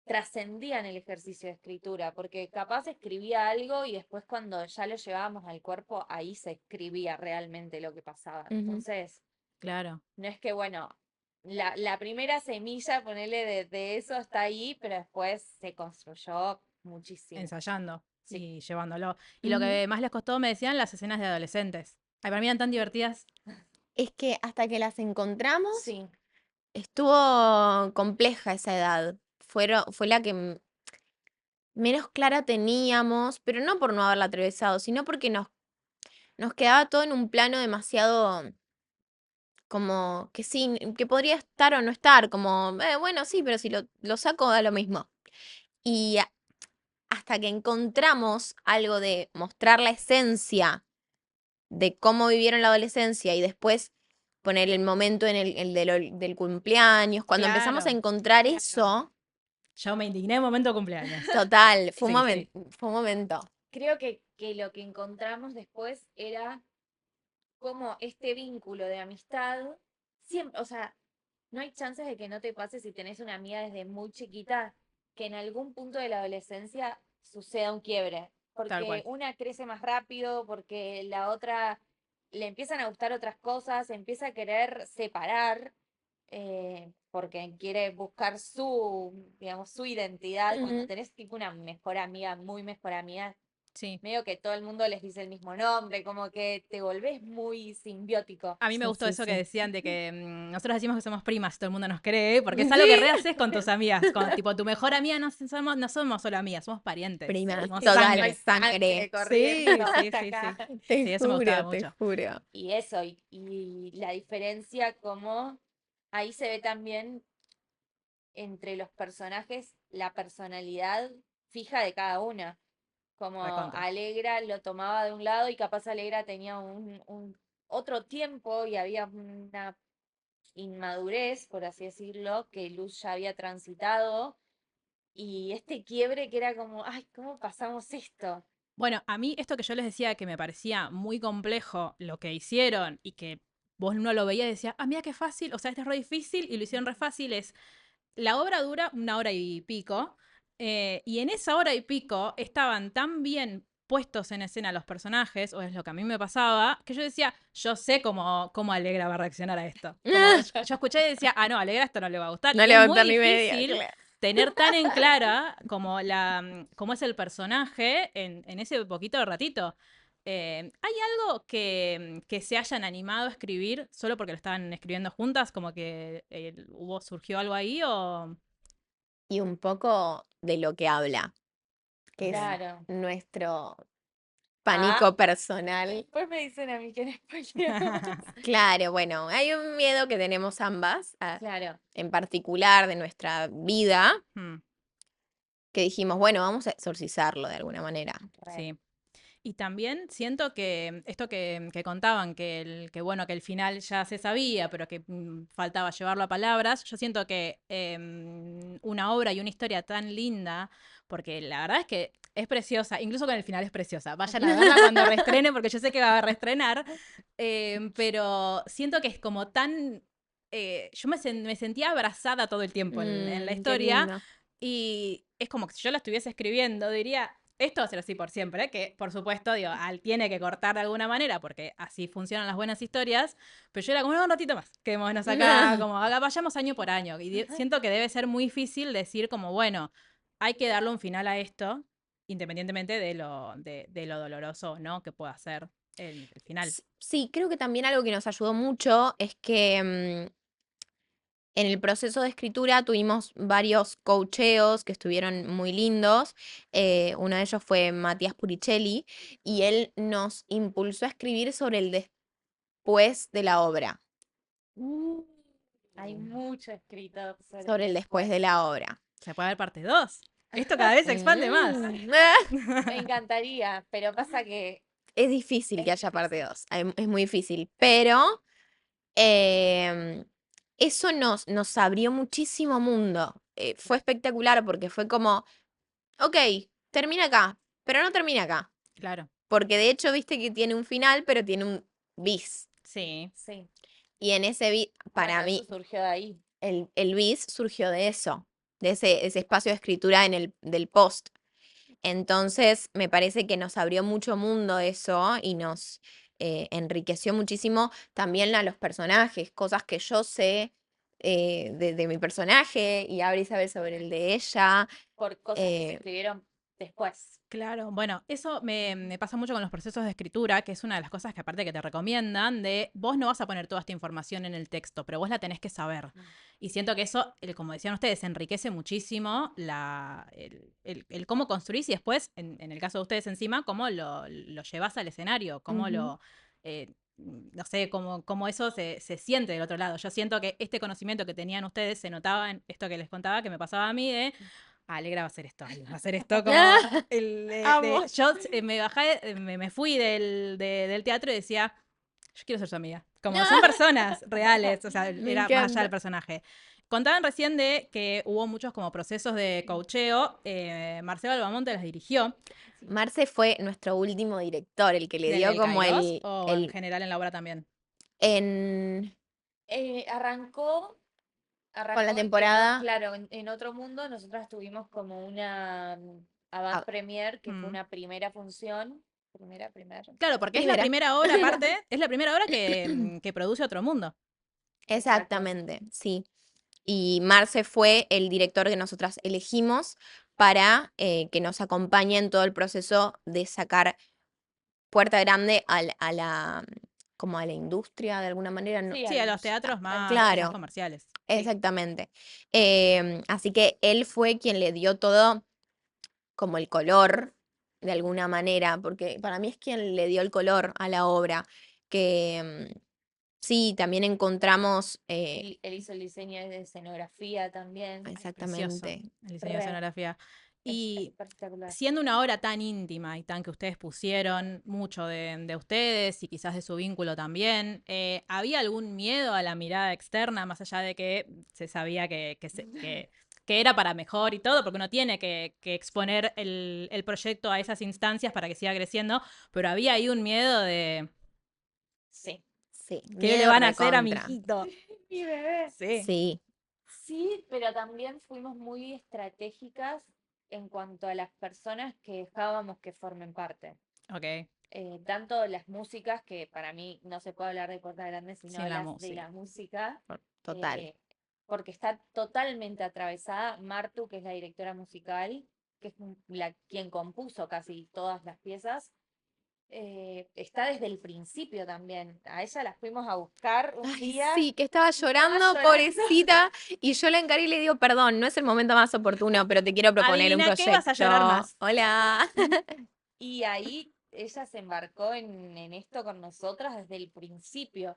Speaker 1: trascendían el ejercicio de escritura, porque capaz escribía algo y después cuando ya lo llevábamos al cuerpo, ahí se escribía realmente lo que pasaba.
Speaker 3: Ujú.
Speaker 1: Entonces,
Speaker 2: Claro.
Speaker 1: no es que, bueno, la primera semilla, ponerle de eso está ahí, pero después se construyó muchísimo.
Speaker 2: Ensayando
Speaker 1: Sí.
Speaker 2: y llevándolo. Y lo
Speaker 3: Ujú.
Speaker 2: que más les costó, me decían, las escenas de adolescentes. Ay, para mí eran tan divertidas.
Speaker 3: Es que hasta que las encontramos,
Speaker 1: Sí,
Speaker 3: estuvo compleja esa edad. Fue la que menos clara teníamos, pero no por no haberla atravesado, sino porque nos quedaba todo en un plano demasiado como que sí, que podría estar o no estar, como, bueno, sí, pero si lo saco da lo mismo. Y hasta que encontramos algo de mostrar la esencia de cómo vivieron la adolescencia y después poner el momento en del cumpleaños, cuando empezamos a
Speaker 2: Claro.
Speaker 3: encontrar eso,
Speaker 2: Yo me indigné en momento de cumpleaños.
Speaker 3: total, fue un
Speaker 2: Sí, sí.
Speaker 3: momento, fue un momento.
Speaker 1: creo que lo que encontramos después era como este vínculo de amistad, siempre, o sea, no hay chances de que no te pase si tenés una amiga desde muy chiquita, que en algún punto de la adolescencia suceda un quiebre,
Speaker 2: Tal
Speaker 1: porque
Speaker 2: cual.
Speaker 1: una crece más rápido, porque la otra le empiezan a gustar otras cosas, empieza a querer separar, porque quiere buscar digamos, su identidad. Cuando
Speaker 3: Ujú.
Speaker 1: tenés tipo una mejor amiga, muy mejor amiga,
Speaker 2: Sí.
Speaker 1: medio que todo el mundo les dice el mismo nombre, como que te volvés muy simbiótico.
Speaker 2: A mí me
Speaker 3: Sí,
Speaker 2: gustó
Speaker 3: sí,
Speaker 2: eso que
Speaker 3: sí.
Speaker 2: decían de que nosotros decimos que somos primas, todo el mundo nos cree, porque es algo que
Speaker 3: Sí,
Speaker 2: rehaces con tus amigas. Con, tipo, tu mejor amiga no somos solo amigas, somos parientes,
Speaker 3: primas,
Speaker 2: somos
Speaker 3: total,
Speaker 1: Hay
Speaker 2: sangre.
Speaker 3: sangre.
Speaker 1: corriendo
Speaker 2: Sí, sí,
Speaker 1: hasta
Speaker 2: sí, sí.
Speaker 1: acá.
Speaker 2: Sí, eso me gustaba
Speaker 3: Te
Speaker 2: mucho.
Speaker 3: juro.
Speaker 1: Y eso, y la diferencia como ahí se ve también entre los personajes la personalidad fija de cada una. Como
Speaker 2: Recontra.
Speaker 1: Alegra lo tomaba de un lado y capaz Alegra tenía un otro tiempo y había una inmadurez, por así decirlo, que Luz ya había transitado. Y este quiebre que era como, ay, ¿cómo pasamos esto?
Speaker 2: Bueno, a mí esto que yo les decía que me parecía muy complejo lo que hicieron y que vos no lo veías y decías, ah, mira qué fácil, o sea, este es re difícil y lo hicieron re fácil, es, la obra dura 1 hora y pico Y en esa hora y pico estaban tan bien puestos en escena los personajes, o es lo que a mí me pasaba, que yo decía, yo sé cómo Alegra va a reaccionar a esto. Como yo escuché y decía, no, a Alegra esto no le va a gustar.
Speaker 3: No
Speaker 2: Y
Speaker 3: le
Speaker 2: es
Speaker 3: va a
Speaker 2: muy
Speaker 3: gustar ni media,
Speaker 2: difícil
Speaker 3: claro.
Speaker 2: tener tan en clara cómo es el personaje en ese poquito ratito. ¿Hay algo que se hayan animado a escribir solo porque lo estaban escribiendo juntas? Como que surgió algo ahí o...
Speaker 3: Y un poco de lo que habla, que es
Speaker 2: Ok.
Speaker 1: Claro.
Speaker 3: nuestro
Speaker 1: Ah,
Speaker 3: pánico personal.
Speaker 1: después me dicen a mí que no spoileamos.
Speaker 3: Claro, bueno, hay un miedo que tenemos ambas,
Speaker 1: Claro,
Speaker 3: en particular de nuestra vida,
Speaker 2: Hmm,
Speaker 3: que dijimos, bueno, vamos a exorcizarlo de alguna manera.
Speaker 1: re.
Speaker 2: sí. Y también siento que esto que contaban, que el final ya se sabía, pero que faltaba llevarlo a palabras, yo siento que una obra y una historia tan linda, porque la verdad es que es preciosa, incluso con el final es preciosa. Vayan a verla cuando reestrene, porque yo sé que va a reestrenar, pero siento que es como tan... yo me sentía abrazada todo el tiempo en la
Speaker 3: Qué
Speaker 2: historia
Speaker 3: lindo.
Speaker 2: y es como que si yo la estuviese escribiendo, diría, esto va a ser así por siempre, ¿eh? Que por supuesto, digo, tiene que cortar de alguna manera, porque así funcionan las buenas historias, pero yo era como, no, un ratito más, quedémonos acá, como vayamos año por año. Y siento que debe ser muy difícil decir como, bueno, hay que darle un final a esto, independientemente de lo doloroso, ¿no? Que pueda ser el final.
Speaker 3: Sí, creo que también algo que nos ayudó mucho es que en el proceso de escritura tuvimos varios coacheos que estuvieron muy lindos. Uno de ellos fue Matías Puricelli y él nos impulsó a escribir sobre el después de la obra,
Speaker 1: Hay mucho escrito sobre el
Speaker 3: sobre el después
Speaker 1: después.
Speaker 3: de la obra.
Speaker 2: Se puede ver parte 2. Esto cada vez se expande más.
Speaker 3: Mm.
Speaker 1: Me encantaría, pero pasa que
Speaker 3: Es difícil que
Speaker 1: es
Speaker 3: haya parte
Speaker 1: difícil.
Speaker 3: 2, es muy difícil, pero em, eso nos abrió muchísimo mundo. Fue espectacular porque fue como, ok, termina acá, pero no termina acá.
Speaker 2: Claro,
Speaker 3: Porque de hecho, viste que tiene un final, pero tiene un bis.
Speaker 2: sí.
Speaker 1: Sí.
Speaker 3: Y en ese bis, para
Speaker 1: Bueno, eso
Speaker 3: mí,
Speaker 1: surgió de ahí.
Speaker 3: el bis surgió de eso, de ese espacio de escritura del post. Entonces, me parece que nos abrió mucho mundo eso y nos enriqueció muchísimo también a los personajes, cosas que yo sé de mi personaje y Abri sabe sobre el de ella.
Speaker 1: Por cosas que se
Speaker 3: eh,
Speaker 1: escribieron después.
Speaker 2: Claro, bueno, eso me pasa mucho con los procesos de escritura, que es una de las cosas que aparte que te recomiendan, de vos no vas a poner toda esta información en el texto, pero vos la tenés que saber. Y siento que eso, como decían ustedes, enriquece muchísimo el cómo construís y después, en el caso de ustedes encima, cómo lo llevas al escenario, cómo
Speaker 3: Ujú.
Speaker 2: no sé, cómo eso se siente del otro lado. Yo siento que este conocimiento que tenían ustedes se notaba en esto que les contaba, que me pasaba a mí de Alegra va a hacer esto, va a hacer esto como
Speaker 1: Amo.
Speaker 2: yo me bajé, me fui del teatro y decía, yo quiero ser su amiga. Como son personas reales, o sea,
Speaker 3: Me
Speaker 2: era más allá del
Speaker 3: encanta.
Speaker 2: personaje. Contaban recién de que hubo muchos como procesos de coacheo. Marcelo Albamonte las dirigió
Speaker 3: Marce fue nuestro último director, el que le
Speaker 2: del
Speaker 3: dio
Speaker 2: El
Speaker 3: como
Speaker 2: Kairos
Speaker 3: el,
Speaker 2: o en
Speaker 3: el
Speaker 2: general en la obra también.
Speaker 3: en,
Speaker 1: Arrancó,
Speaker 3: con la
Speaker 1: en
Speaker 3: temporada.
Speaker 1: claro, en otro mundo nosotras tuvimos como una avant
Speaker 3: ah,
Speaker 1: premier, que fue
Speaker 2: Mm.
Speaker 1: una primera función. Primera.
Speaker 2: Claro, porque es la
Speaker 3: primera.
Speaker 2: primera obra, aparte, es la primera obra que produce Otro Mundo.
Speaker 1: Exacto.
Speaker 3: Exactamente, sí. Y Marce fue el director que nosotras elegimos para que nos acompañe en todo el proceso de sacar Puerta Grande como a la industria de alguna manera. No,
Speaker 1: Sí,
Speaker 2: Sí, a los
Speaker 3: ah,
Speaker 2: teatros más, quizás
Speaker 3: claro,
Speaker 2: comerciales. Sí.
Speaker 3: exactamente. Así que él fue quien le dio todo como el color, de alguna manera, porque para mí es quien le dio el color a la obra, que sí, también encontramos,
Speaker 1: Él hizo el diseño de escenografía también.
Speaker 2: Precioso
Speaker 3: exactamente,
Speaker 2: el diseño de
Speaker 1: Re,
Speaker 2: escenografía. Y
Speaker 1: espectacular.
Speaker 2: siendo una obra tan íntima y tan que ustedes pusieron mucho de ustedes y quizás de su vínculo también, ¿había algún miedo a la mirada externa, más allá de que se sabía que era para mejor y todo, porque uno tiene que exponer el proyecto a esas instancias para que siga creciendo, pero había ahí un miedo de
Speaker 1: Sí.
Speaker 3: sí,
Speaker 2: ¿qué le
Speaker 3: miedo
Speaker 2: van a hacer a mi
Speaker 3: recontra,
Speaker 2: hijito?
Speaker 1: Mi bebé.
Speaker 2: Sí.
Speaker 3: sí.
Speaker 1: Sí, pero también fuimos muy estratégicas en cuanto a las personas que dejábamos que formen parte.
Speaker 2: Ok,
Speaker 1: Tanto las músicas, que para mí no se puede hablar de Puerta Grande si no
Speaker 2: sin la
Speaker 1: hablas de
Speaker 2: música.
Speaker 1: la música,
Speaker 3: Total.
Speaker 1: eh, porque está totalmente atravesada. Martu, que es la directora musical, que es quien compuso casi todas las piezas, está desde el principio también. A ella la fuimos a buscar un
Speaker 3: Ay,
Speaker 1: día
Speaker 3: sí, que estaba
Speaker 1: y estaba
Speaker 3: llorando,
Speaker 1: llorando.
Speaker 3: pobrecita, y yo la encaré y le digo, perdón, no es el momento más oportuno, pero te quiero proponer un
Speaker 2: Adivina qué, vas a llorar
Speaker 3: proyecto.
Speaker 2: más.
Speaker 3: Hola.
Speaker 1: Y ahí ella se embarcó en esto con nosotras desde el principio.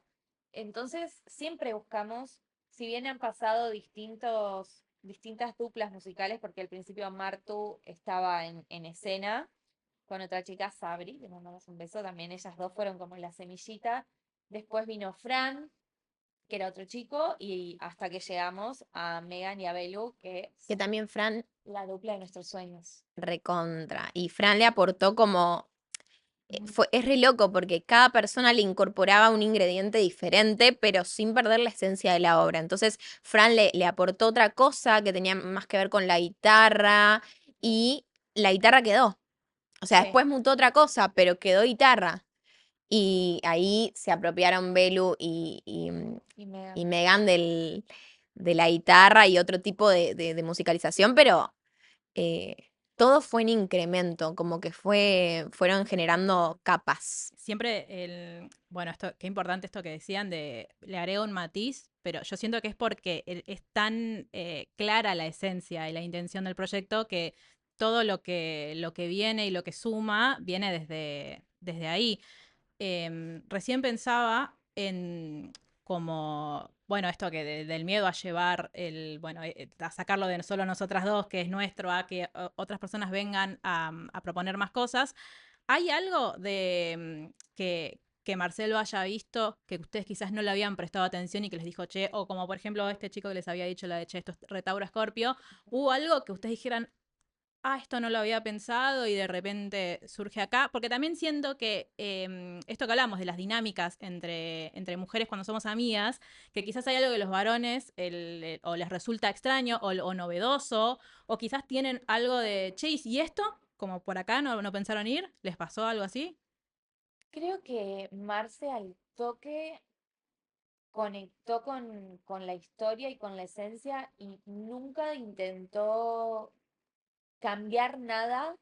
Speaker 1: Entonces, siempre buscamos, si bien han pasado distintas duplas musicales, porque al principio Martu estaba en escena con otra chica, Sabri, le mandamos un beso, también ellas dos fueron como la semillita. Después vino Fran, que era otro chico, y hasta que llegamos a Megan y a Belu, que
Speaker 3: Que
Speaker 1: es
Speaker 3: también Fran
Speaker 1: la dupla de nuestros sueños.
Speaker 3: recontra. Y Fran le aportó como
Speaker 1: Ujú.
Speaker 3: es re loco porque cada persona le incorporaba un ingrediente diferente, pero sin perder la esencia de la obra. Entonces, Fran le aportó otra cosa que tenía más que ver con la guitarra y la guitarra quedó. O sea,
Speaker 1: Sí,
Speaker 3: después mutó otra cosa, pero quedó guitarra. Y ahí se apropiaron Belu
Speaker 1: y
Speaker 3: y
Speaker 1: Megan.
Speaker 3: Megan de la guitarra y otro tipo de musicalización, pero eh, todo fue en incremento, como que fueron generando capas.
Speaker 2: Siempre bueno, esto, qué importante esto que decían de, le agrego un matiz, pero yo siento que es porque es tan clara la esencia y la intención del proyecto que todo lo que viene y lo que suma viene desde ahí. Recién pensaba en como, bueno, esto que del miedo a llevar bueno, a sacarlo de solo nosotras dos, que es nuestro, a que otras personas vengan a proponer más cosas. ¿Hay algo de que Marcelo haya visto que ustedes quizás no le habían prestado atención y que les dijo, che, o como por ejemplo este chico que les había dicho la de, che, esto es Retauro Escorpio, hubo algo que ustedes dijeran, esto no lo había pensado y de repente surge acá, porque también siento que esto que hablamos de las dinámicas entre mujeres cuando somos amigas, que quizás hay algo que los varones o les resulta extraño o novedoso, o quizás tienen algo de, che, ¿y esto? Como por acá no pensaron ir, ¿les pasó algo así?
Speaker 1: Creo que Marce al toque conectó con la historia y con la esencia y nunca intentó cambiar nada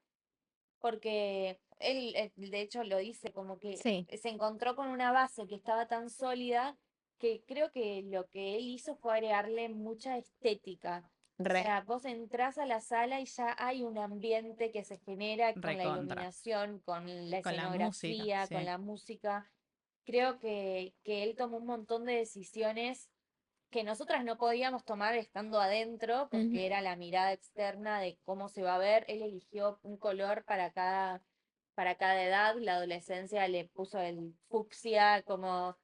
Speaker 1: porque él, de hecho lo dice como que
Speaker 3: Sí,
Speaker 1: se encontró con una base que estaba tan sólida que creo que lo que él hizo fue agregarle mucha estética. O
Speaker 3: re,
Speaker 1: sea, vos entrás a la sala y ya hay un ambiente que se genera con la
Speaker 2: Recontra.
Speaker 1: iluminación, con la
Speaker 2: Con la música,
Speaker 1: escenografía, con
Speaker 2: sí.
Speaker 1: la música. Creo que él tomó un montón de decisiones que nosotras no podíamos tomar estando adentro,
Speaker 3: ujú,
Speaker 1: porque era la mirada externa de cómo se va a ver. Él eligió un color para cada edad. La adolescencia le puso el fucsia, como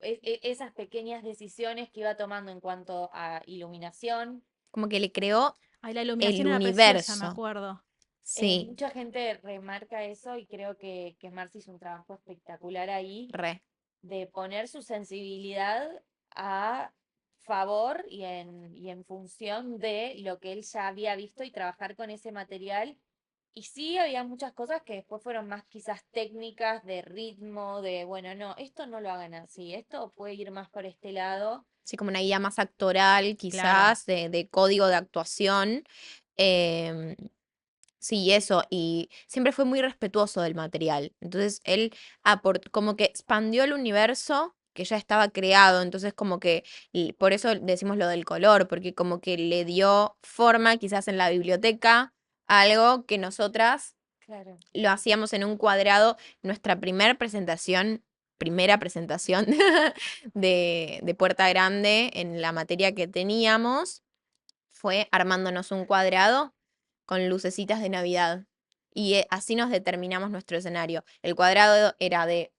Speaker 1: esas pequeñas decisiones que iba tomando en cuanto a iluminación.
Speaker 3: como que le creó
Speaker 2: Ay, la
Speaker 3: el
Speaker 2: iluminación era preciosa, me
Speaker 3: universo.
Speaker 2: acuerdo.
Speaker 3: Sí,
Speaker 1: Mucha gente remarca eso y creo que Marcy hizo un trabajo espectacular ahí
Speaker 3: re.
Speaker 1: de poner su sensibilidad a favor y en función de lo que él ya había visto y trabajar con ese material. Y sí, había muchas cosas que después fueron más quizás técnicas de ritmo, de, bueno, no, esto no lo hagan así, esto puede ir más por este lado.
Speaker 3: Sí, como una guía más actoral,
Speaker 2: Claro.
Speaker 3: quizás, de código de actuación. Em, sí, eso. Y siempre fue muy respetuoso del material. Entonces, él como que expandió el universo que ya estaba creado. Entonces, como que, y por eso decimos lo del color, porque como que le dio forma, quizás en la biblioteca, a algo que nosotras
Speaker 1: Claro.
Speaker 3: lo hacíamos en un cuadrado. Nuestra primera presentación de Puerta Grande en la materia que teníamos fue armándonos un cuadrado con lucecitas de Navidad. Y así nos determinamos nuestro escenario. El cuadrado era de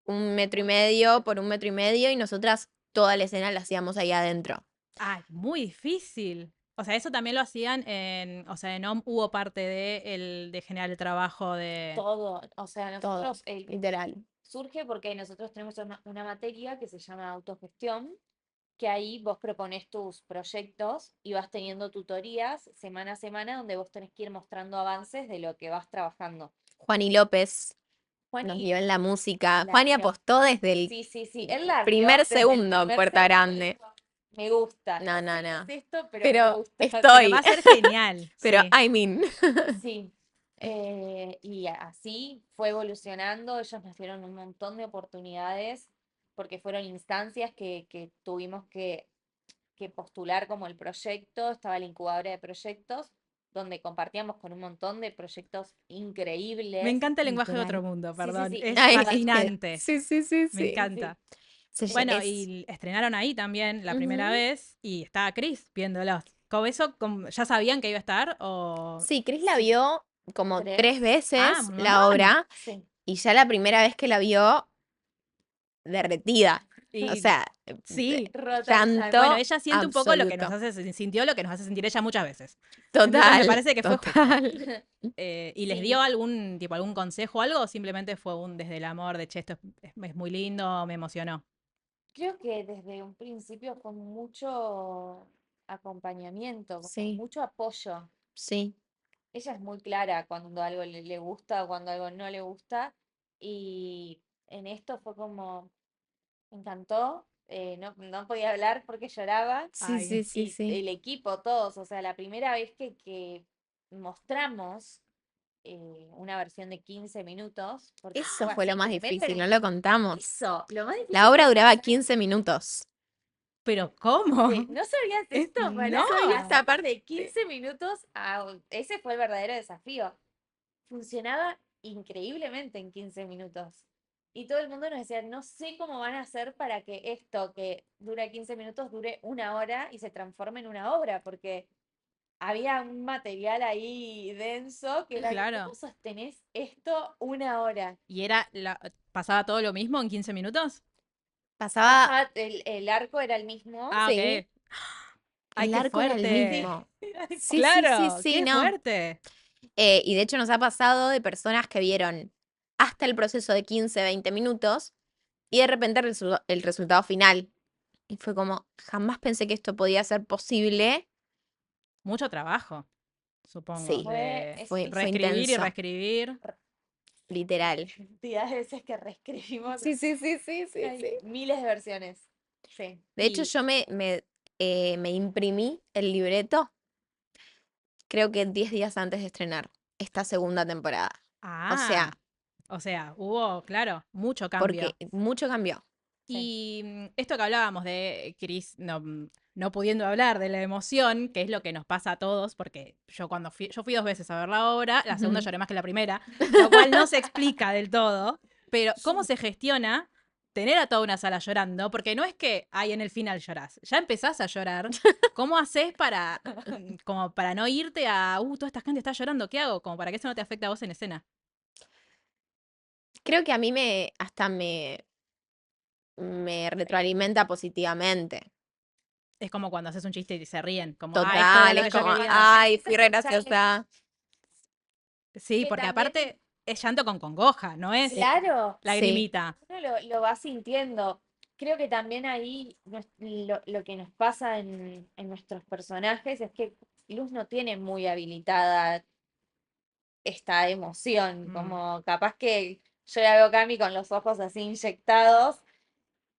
Speaker 3: 1,5 metros por 1,5 metros y nosotras toda la escena la hacíamos ahí adentro.
Speaker 2: Ay, muy difícil. O sea, eso también lo hacían o sea, en OM hubo parte de generar el trabajo de...
Speaker 1: Todo, o sea,
Speaker 3: Todo,
Speaker 1: nosotros
Speaker 3: literal.
Speaker 1: surge porque nosotros tenemos una materia que se llama autogestión que ahí vos proponés tus proyectos y vas teniendo tutorías semana a semana donde vos tenés que ir mostrando avances de lo que vas trabajando.
Speaker 3: Juani López
Speaker 1: Juan
Speaker 3: nos
Speaker 1: y
Speaker 3: guió en la música.
Speaker 1: la
Speaker 3: Juani
Speaker 1: abrió.
Speaker 3: apostó desde el
Speaker 1: Sí, él la abrió
Speaker 3: primer
Speaker 1: desde el
Speaker 3: segundo,
Speaker 1: primer
Speaker 3: Puerta
Speaker 1: segundo.
Speaker 3: Grande.
Speaker 1: Me gusta.
Speaker 3: No,
Speaker 1: No
Speaker 3: no,
Speaker 1: sé qué
Speaker 3: no.
Speaker 1: es esto, pero me
Speaker 3: Pero
Speaker 1: gusta.
Speaker 2: Pero
Speaker 3: estoy.
Speaker 2: va a ser genial,
Speaker 3: Pero
Speaker 2: sí.
Speaker 3: I mean.
Speaker 1: Sí. Y así fue evolucionando. Ellos nos dieron un montón de oportunidades porque fueron instancias que tuvimos que postular como el proyecto. Estaba la incubadora de proyectos donde compartíamos con un montón de proyectos
Speaker 2: Me
Speaker 1: increíbles.
Speaker 2: encanta el lenguaje de otro
Speaker 3: Literal.
Speaker 2: mundo,
Speaker 1: Sí,
Speaker 2: perdón.
Speaker 1: sí,
Speaker 2: Es
Speaker 3: Ay, es que
Speaker 2: fascinante.
Speaker 3: sí, sí, sí,
Speaker 2: Me
Speaker 3: sí.
Speaker 1: sí.
Speaker 2: encanta.
Speaker 3: Se-
Speaker 2: Bueno,
Speaker 3: es-
Speaker 2: y estrenaron ahí también la primera
Speaker 3: Ujú.
Speaker 2: vez y estaba Chris viéndolos. ¿Con eso ya sabían que iba a estar o...?
Speaker 3: Sí, Chris la
Speaker 1: Sí,
Speaker 3: vio como 3
Speaker 1: tres.
Speaker 2: Ah,
Speaker 3: veces
Speaker 2: un
Speaker 3: la
Speaker 2: montón.
Speaker 3: obra
Speaker 1: Sí.
Speaker 3: y ya la primera vez que la vio, derretida. O
Speaker 2: Y
Speaker 3: sea,
Speaker 2: sí.
Speaker 1: Rota el llanto.
Speaker 2: Bueno,
Speaker 3: llanto
Speaker 2: ella siente un poco lo que nos
Speaker 3: absoluto.
Speaker 2: hace, sintió lo que nos hace sentir ella muchas veces. Entonces me
Speaker 3: Total,
Speaker 2: parece que fue justo.
Speaker 3: total.
Speaker 2: ¿Y les
Speaker 1: Sí,
Speaker 2: dio algún consejo o algo? ¿O simplemente fue desde el amor de, che, esto es muy lindo, me emocionó?
Speaker 1: creo que desde un principio fue mucho acompañamiento, como
Speaker 3: Sí,
Speaker 1: mucho apoyo.
Speaker 3: sí.
Speaker 1: Ella es muy clara cuando algo le gusta o cuando algo no le gusta. Y en esto fue como, me encantó. No podía hablar porque lloraba.
Speaker 3: Sí,
Speaker 2: Ay,
Speaker 3: sí, sí,
Speaker 1: Y
Speaker 3: sí.
Speaker 1: el equipo, todos, o sea, la primera vez que mostramos una versión de 15 minutos, porque
Speaker 3: Eso
Speaker 1: fue
Speaker 3: fue lo
Speaker 1: así,
Speaker 3: más
Speaker 1: primer
Speaker 3: difícil, no lo contamos.
Speaker 1: eso, lo más
Speaker 3: La
Speaker 1: difícil
Speaker 3: obra
Speaker 1: fue
Speaker 3: duraba
Speaker 1: pasar
Speaker 3: 15 minutos.
Speaker 2: ¿pero cómo?
Speaker 1: ¿no sabías esto?
Speaker 2: No.
Speaker 1: Para
Speaker 3: Esa
Speaker 1: pasar
Speaker 3: parte.
Speaker 1: de 15 minutos ese fue el verdadero desafío. Funcionaba increíblemente en 15 minutos. Y todo el mundo nos decía, no sé cómo van a hacer para que esto que dura 15 minutos dure una hora y se transforme en una obra, porque había un material ahí denso que era, ¿cómo
Speaker 2: Claro.
Speaker 1: sostenés esto una hora?
Speaker 2: ¿Y pasaba todo lo mismo en 15 minutos?
Speaker 3: Pasaba,
Speaker 1: El arco era el mismo.
Speaker 2: Ah,
Speaker 3: sí,
Speaker 2: ok. Ay,
Speaker 3: el
Speaker 2: qué
Speaker 3: arco era el
Speaker 2: fuerte.
Speaker 3: mismo.
Speaker 2: Ay,
Speaker 3: Sí, sí, sí,
Speaker 2: claro,
Speaker 3: sí,
Speaker 2: qué
Speaker 3: no.
Speaker 2: fuerte.
Speaker 3: Y de hecho nos ha pasado de personas que vieron hasta el proceso de 15, 20 minutos y de repente el resultado final. Y fue como, jamás pensé que esto podía ser posible.
Speaker 2: Mucho trabajo, supongo,
Speaker 3: Sí,
Speaker 1: Fue,
Speaker 2: de
Speaker 3: fue
Speaker 2: reescribir y
Speaker 3: intenso,
Speaker 2: reescribir.
Speaker 3: literal.
Speaker 1: cantidad de veces que reescribimos.
Speaker 3: Sí, sí, sí, sí, sí,
Speaker 1: Hay
Speaker 3: sí.
Speaker 1: miles de versiones. Sí.
Speaker 3: De hecho,
Speaker 2: Y,
Speaker 3: yo me imprimí el libreto, creo que 10 días antes de estrenar esta segunda temporada. O sea,
Speaker 2: o sea, hubo, claro, mucho cambio.
Speaker 3: porque mucho cambió.
Speaker 1: Sí.
Speaker 2: Y esto que hablábamos de Chris no pudiendo hablar de la emoción, que es lo que nos pasa a todos, porque yo fui 2 veces a ver la obra, la segunda
Speaker 3: Ujú.
Speaker 2: lloré más que la primera, lo cual no se explica del todo, pero ¿cómo se gestiona tener a toda una sala llorando? Porque no es que ahí en el final llorás, ya empezás a llorar. ¿Cómo haces como para no irte toda esta gente está llorando, ¿qué hago? Como para que eso no te afecte a vos en escena.
Speaker 3: Creo que a mí hasta me retroalimenta positivamente.
Speaker 2: Es como cuando haces un chiste y se ríen, como, esto era
Speaker 3: Total,
Speaker 2: lo
Speaker 3: es
Speaker 2: que yo
Speaker 3: como,
Speaker 2: quería.
Speaker 3: ay,
Speaker 1: Empieza a
Speaker 3: fui re
Speaker 1: escucharle
Speaker 3: graciosa.
Speaker 2: Sí,
Speaker 1: que
Speaker 2: porque
Speaker 1: también,
Speaker 2: aparte es llanto con congoja, no es
Speaker 3: Sí,
Speaker 1: claro,
Speaker 3: sí,
Speaker 2: lagrimita.
Speaker 1: uno lo va sintiendo. Creo que también ahí lo que nos pasa en nuestros personajes es que Luz no tiene muy habilitada esta emoción,
Speaker 2: Mm.
Speaker 1: como capaz que yo la veo a Cami con los ojos así inyectados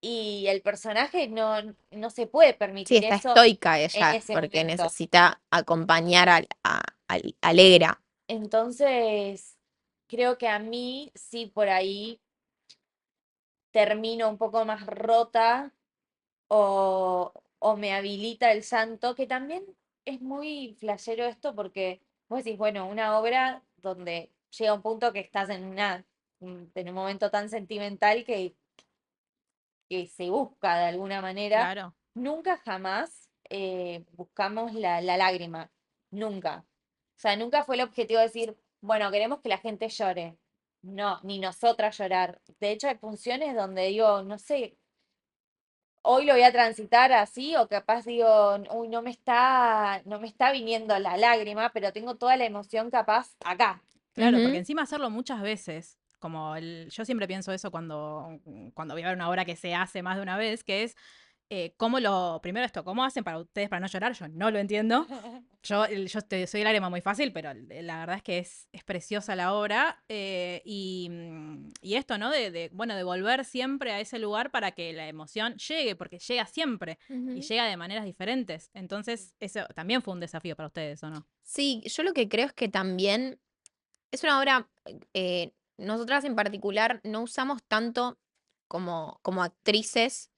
Speaker 1: y el personaje no se puede
Speaker 3: sí,
Speaker 1: permitir
Speaker 3: está
Speaker 1: eso
Speaker 3: estoica
Speaker 1: en
Speaker 3: ella,
Speaker 1: ese
Speaker 3: porque
Speaker 1: momento.
Speaker 3: necesita acompañar al Alegra.
Speaker 1: Entonces, creo que a mí sí por ahí termino un poco más rota o me habilita el llanto, que también es muy flashero esto porque vos decís, bueno, una obra donde llega un punto que estás en un momento tan sentimental que se busca de alguna manera,
Speaker 2: Claro,
Speaker 1: nunca jamás buscamos la lágrima, nunca. O sea, nunca fue el objetivo de decir, bueno, queremos que la gente llore. No, ni nosotras llorar. De hecho, hay funciones donde digo, no sé, hoy lo voy a transitar así, o capaz digo, uy, no me está viniendo la lágrima, pero tengo toda la emoción capaz acá.
Speaker 2: claro, porque
Speaker 3: Ujú.
Speaker 2: encima hacerlo muchas veces, yo siempre pienso eso cuando voy a ver una obra que se hace más de una vez, que es primero esto, ¿cómo hacen para ustedes para no llorar? Yo no lo entiendo. Yo soy el lágrima muy fácil, pero la verdad es que es preciosa la obra. Y esto, ¿no? Bueno, de volver siempre a ese lugar para que la emoción llegue, porque llega siempre y llega de maneras diferentes. Entonces, eso también fue un desafío para ustedes, ¿o no?
Speaker 3: Sí, yo lo que creo es que también es una obra, nosotras en particular no usamos tanto como actrices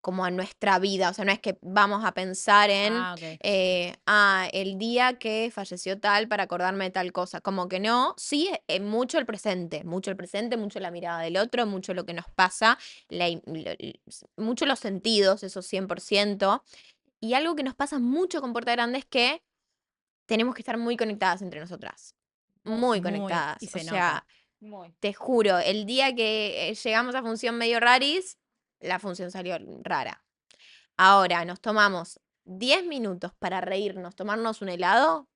Speaker 3: como a nuestra vida, o sea, no es que vamos a pensar en,
Speaker 2: Ah, ok.
Speaker 3: el día que falleció tal para acordarme de tal cosa, como que no, sí, mucho el presente, mucho la mirada del otro, mucho lo que nos pasa, mucho los sentidos, eso 100%, y algo que nos pasa mucho con Puerta Grande es que tenemos que estar muy conectadas entre nosotras, muy
Speaker 2: Muy, y
Speaker 3: conectadas, o
Speaker 2: se nota.
Speaker 3: sea,
Speaker 1: Muy.
Speaker 3: te juro, el día que llegamos a función medio raris, la función salió rara. Ahora nos tomamos 10 minutos para reírnos, tomarnos un helado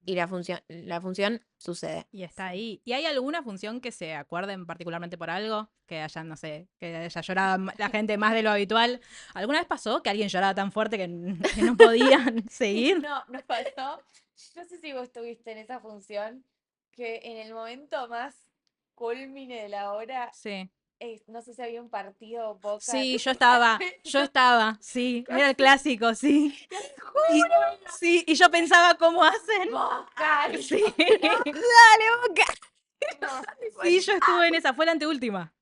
Speaker 3: y la función sucede.
Speaker 2: Y está ahí. ¿Y hay alguna función que se acuerden particularmente por algo? Que hayan, no sé, que haya llorado la gente más de lo habitual. ¿Alguna vez pasó que alguien lloraba tan fuerte que no podían seguir?
Speaker 1: No, nos pasó. No sé si vos estuviste en esa función, que en el momento más culmine de la hora,
Speaker 2: Sí.
Speaker 1: no sé si había un partido Boca
Speaker 2: Sí,
Speaker 1: River,
Speaker 2: yo estaba, sí, era el clásico, sí. Y,
Speaker 1: bueno,
Speaker 2: sí, y yo pensaba cómo hacen.
Speaker 1: Boca.
Speaker 2: Sí,
Speaker 3: ¡Dale, Boca!
Speaker 1: No,
Speaker 2: sí, yo estuve en esa, fue la anteúltima.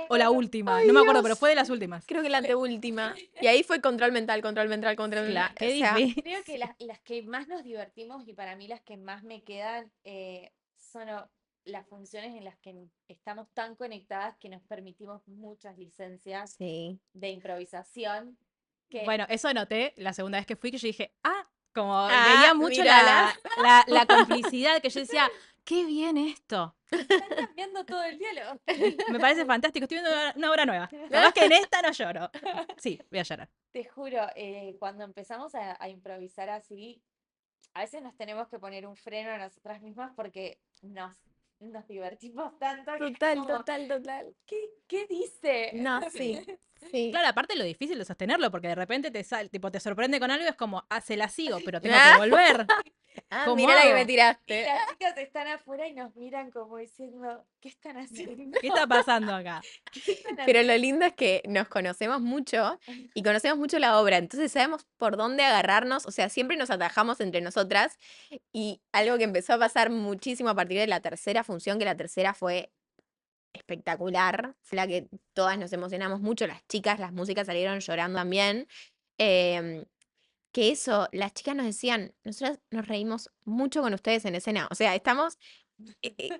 Speaker 2: O la última,
Speaker 3: ¡Ay,
Speaker 2: no me acuerdo, pero
Speaker 3: Dios!
Speaker 2: fue de las últimas.
Speaker 3: Creo que la anteúltima. Y ahí fue control mental, control mental, control mental.
Speaker 2: Qué
Speaker 3: O sea,
Speaker 1: creo que
Speaker 2: difícil.
Speaker 1: las que más nos divertimos y para mí las que más me quedan son las funciones en las que estamos tan conectadas que nos permitimos muchas licencias
Speaker 3: sí.
Speaker 1: de improvisación que
Speaker 2: Bueno, eso noté la segunda vez que fui, que yo dije, como
Speaker 3: Ah,
Speaker 2: veía mucho
Speaker 3: míralas.
Speaker 2: la complicidad, que yo decía, qué bien esto.
Speaker 1: están cambiando todo el diálogo.
Speaker 2: Me parece fantástico, estoy viendo una obra nueva. Capaz que en esta no lloro. Sí, voy a llorar.
Speaker 1: Te juro, cuando empezamos a improvisar así, a veces nos tenemos que poner un freno a nosotras mismas porque nos divertimos tanto que es
Speaker 3: Total,
Speaker 1: como,
Speaker 3: total, total.
Speaker 1: ¿qué dice?
Speaker 3: No, sí. Sí.
Speaker 2: Claro, aparte lo difícil de sostenerlo, porque de repente tipo, te sorprende con algo y es como, se la sigo, pero tengo que
Speaker 3: Ah,
Speaker 2: volver. ¿Cómo
Speaker 3: mira la que me
Speaker 2: hago?
Speaker 1: Y
Speaker 3: tiraste.
Speaker 1: las chicas están afuera y nos miran como diciendo, ¿qué están haciendo?
Speaker 2: ¿Qué está pasando acá?
Speaker 1: ¿Qué están
Speaker 3: Pero lo
Speaker 1: haciendo?
Speaker 3: lindo es que nos conocemos mucho y conocemos mucho la obra, entonces sabemos por dónde agarrarnos, o sea, siempre nos atajamos entre nosotras y algo que empezó a pasar muchísimo a partir de la tercera función, que la tercera fue espectacular, fue la que todas nos emocionamos mucho, las chicas, las músicas salieron llorando también, em, que eso, las chicas nos decían, nosotras nos reímos mucho con ustedes en escena, o sea, estamos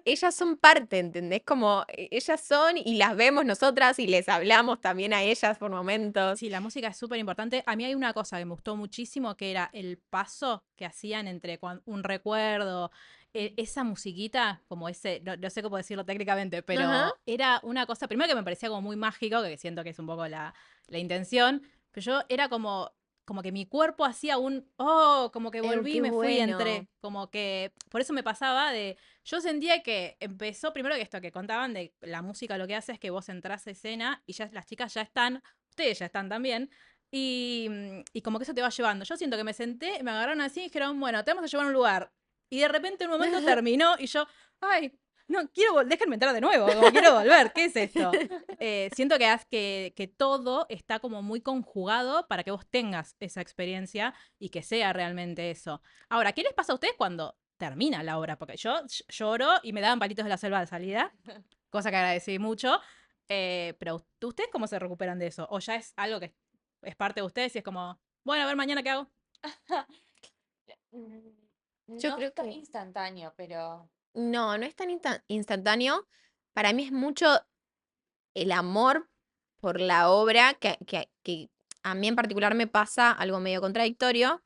Speaker 3: ellas son parte, ¿entendés? Como ellas son y las vemos nosotras y les hablamos también a ellas por momentos.
Speaker 2: Sí, la música es súper importante. A mí hay una cosa que me gustó muchísimo, que era el paso que hacían entre un recuerdo, esa musiquita, como ese, no sé cómo decirlo técnicamente,
Speaker 3: Ajá.
Speaker 2: pero era una cosa, primero que me parecía como muy mágico, que siento que es un poco la intención, pero yo era como que mi cuerpo hacía como que volví,
Speaker 3: Qué
Speaker 2: me fui,
Speaker 3: bueno.
Speaker 2: entré, como que, por eso me pasaba yo sentía que empezó, primero que esto que contaban de la música, lo que hace es que vos entras a escena y ya las chicas ya están, ustedes ya están también, y como que eso te va llevando. Yo siento que me senté, me agarraron así y dijeron, bueno, te vamos a llevar a un lugar. Y de repente en un momento terminó y yo, ay, no, déjenme entrar de nuevo, como quiero volver, ¿qué es esto? Siento que todo está como muy conjugado para que vos tengas esa experiencia y que sea realmente eso. Ahora, ¿qué les pasa a ustedes cuando termina la obra? Porque yo lloro y me daban palitos de la selva de salida, cosa que agradecí mucho. Pero ¿ustedes cómo se recuperan de eso? ¿O ya es algo que es parte de ustedes y es como, bueno, a ver mañana qué hago?
Speaker 1: Mm,
Speaker 3: Yo
Speaker 1: No
Speaker 3: creo
Speaker 1: es tan
Speaker 3: que
Speaker 1: instantáneo, pero
Speaker 3: no es tan instantáneo. Para mí es mucho el amor por la obra, que a mí en particular me pasa algo medio contradictorio,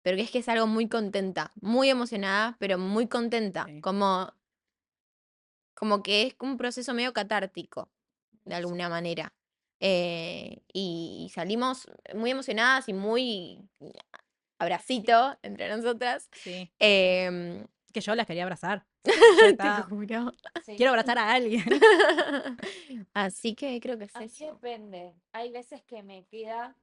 Speaker 3: pero que es algo muy contenta, muy emocionada, pero muy contenta.
Speaker 2: Sí.
Speaker 3: Como que es un proceso medio catártico, de alguna manera. Y salimos muy emocionadas y muy abracito entre nosotras.
Speaker 2: Sí.
Speaker 3: Em,
Speaker 2: Que yo las quería abrazar. Ya
Speaker 3: Te
Speaker 2: está.
Speaker 3: juro.
Speaker 1: Sí.
Speaker 2: Quiero abrazar a alguien.
Speaker 3: Así que creo que es
Speaker 1: A mí
Speaker 3: eso.
Speaker 1: depende. Hay veces que me queda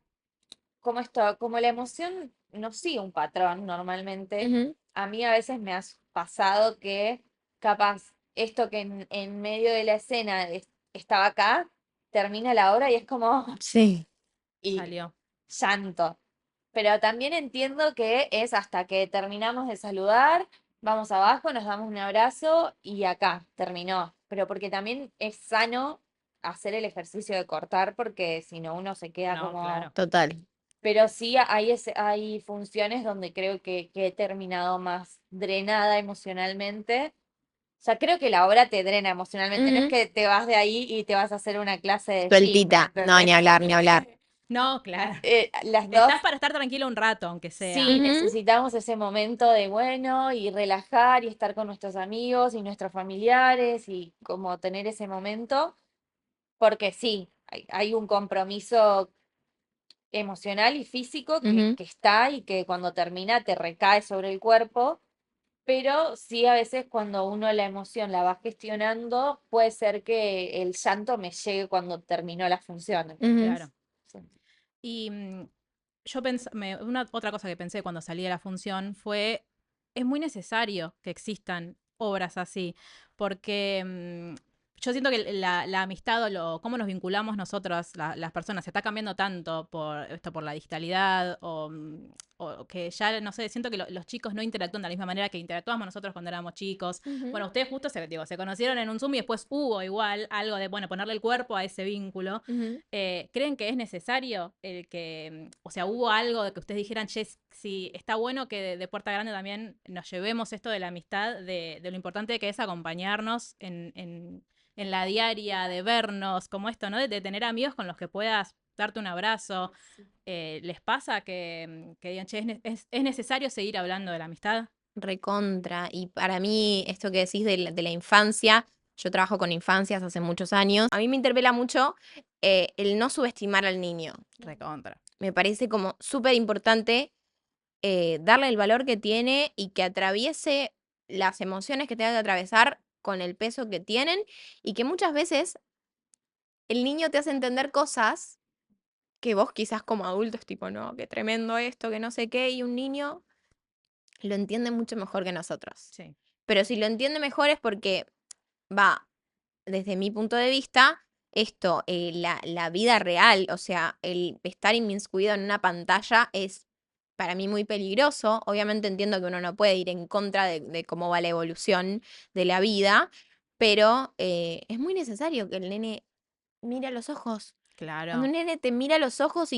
Speaker 1: como esto, como la emoción no sigue un patrón normalmente.
Speaker 3: Ujú.
Speaker 1: A mí a veces me ha pasado que capaz esto que en medio de la escena estaba acá, termina la obra y es como
Speaker 3: Sí.
Speaker 1: y
Speaker 2: Salió.
Speaker 1: llanto. Pero también entiendo que es hasta que terminamos de saludar, vamos abajo, nos damos un abrazo y acá terminó. Pero porque también es sano hacer el ejercicio de cortar porque si no uno se queda
Speaker 2: No,
Speaker 1: como...
Speaker 2: claro.
Speaker 1: Pero sí hay, hay funciones donde creo que he terminado más drenada emocionalmente. O sea, creo que la obra te drena emocionalmente. No es
Speaker 3: Ujú.
Speaker 1: que te vas de ahí y te vas a hacer una clase de gym, ¿me
Speaker 3: Sueltita. No, ni
Speaker 1: entendés?
Speaker 3: hablar, ni hablar.
Speaker 2: No, claro.
Speaker 1: Las dos,
Speaker 2: Estás para estar tranquilo un rato, aunque sea.
Speaker 1: sí,
Speaker 3: Ujú.
Speaker 1: necesitamos ese momento de bueno y relajar y estar con nuestros amigos y nuestros familiares y como tener ese momento, porque sí, hay un compromiso emocional y físico
Speaker 3: Ujú.
Speaker 1: que está y que cuando termina te recae sobre el cuerpo, pero sí a veces cuando uno la emoción la va gestionando, puede ser que el llanto me llegue cuando terminó la función,
Speaker 3: Ujú.
Speaker 2: Claro.
Speaker 1: Sí.
Speaker 2: Y yo pensé, una otra cosa que pensé cuando salí de la función fue, es muy necesario que existan obras así, porque yo siento que la amistad o cómo nos vinculamos nosotros, las personas, se está cambiando tanto por la digitalidad o que ya, no sé, siento que los chicos no interactúan de la misma manera que interactuábamos nosotros cuando éramos chicos.
Speaker 3: Ujú.
Speaker 2: Bueno, ustedes justo se conocieron en un Zoom y después hubo igual algo de, bueno, ponerle el cuerpo a ese vínculo.
Speaker 3: Ujú.
Speaker 2: ¿Creen que es necesario el que, o sea, hubo algo de que ustedes dijeran, che, si está bueno que de Puerta Grande también nos llevemos esto de la amistad, de lo importante que es acompañarnos en la diaria, de vernos, como esto, ¿no? De tener amigos con los que puedas darte un abrazo. ¿Les pasa que digan, che, es necesario seguir hablando de la amistad?
Speaker 3: Recontra. Y para mí, esto que decís de la infancia, yo trabajo con infancias hace muchos años. A mí me interpela mucho el no subestimar al niño.
Speaker 2: Recontra.
Speaker 3: Me parece como súper importante darle el valor que tiene y que atraviese las emociones que tenga que atravesar con el peso que tienen y que muchas veces el niño te hace entender cosas que vos quizás como adulto es tipo, no, qué tremendo esto, que no sé qué, y un niño lo entiende mucho mejor que nosotros.
Speaker 2: Sí.
Speaker 3: Pero si lo entiende mejor es porque va, desde mi punto de vista, esto, la vida real, o sea, el estar inmiscuido en una pantalla es para mí muy peligroso. Obviamente entiendo que uno no puede ir en contra de cómo va la evolución de la vida, pero es muy necesario que el nene mire a los ojos. Cuando
Speaker 2: Claro.
Speaker 3: un nene te mira a los ojos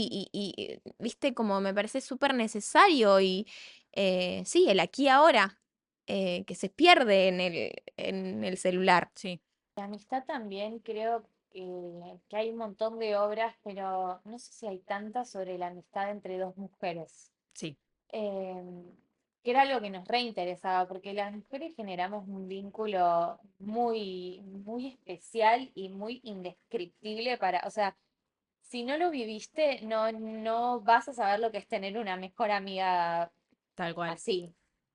Speaker 3: viste, como me parece súper necesario y sí, el aquí y ahora, que se pierde en el celular.
Speaker 2: Sí.
Speaker 1: La amistad también creo que hay un montón de obras, pero no sé si hay tantas sobre la amistad entre dos mujeres.
Speaker 2: Sí.
Speaker 1: Em, que era algo que nos reinteresaba, porque las mujeres generamos un vínculo muy, muy especial y muy indescriptible para, o sea, si no lo viviste, no vas a saber lo que es tener una mejor amiga
Speaker 2: Tal cual.
Speaker 1: así.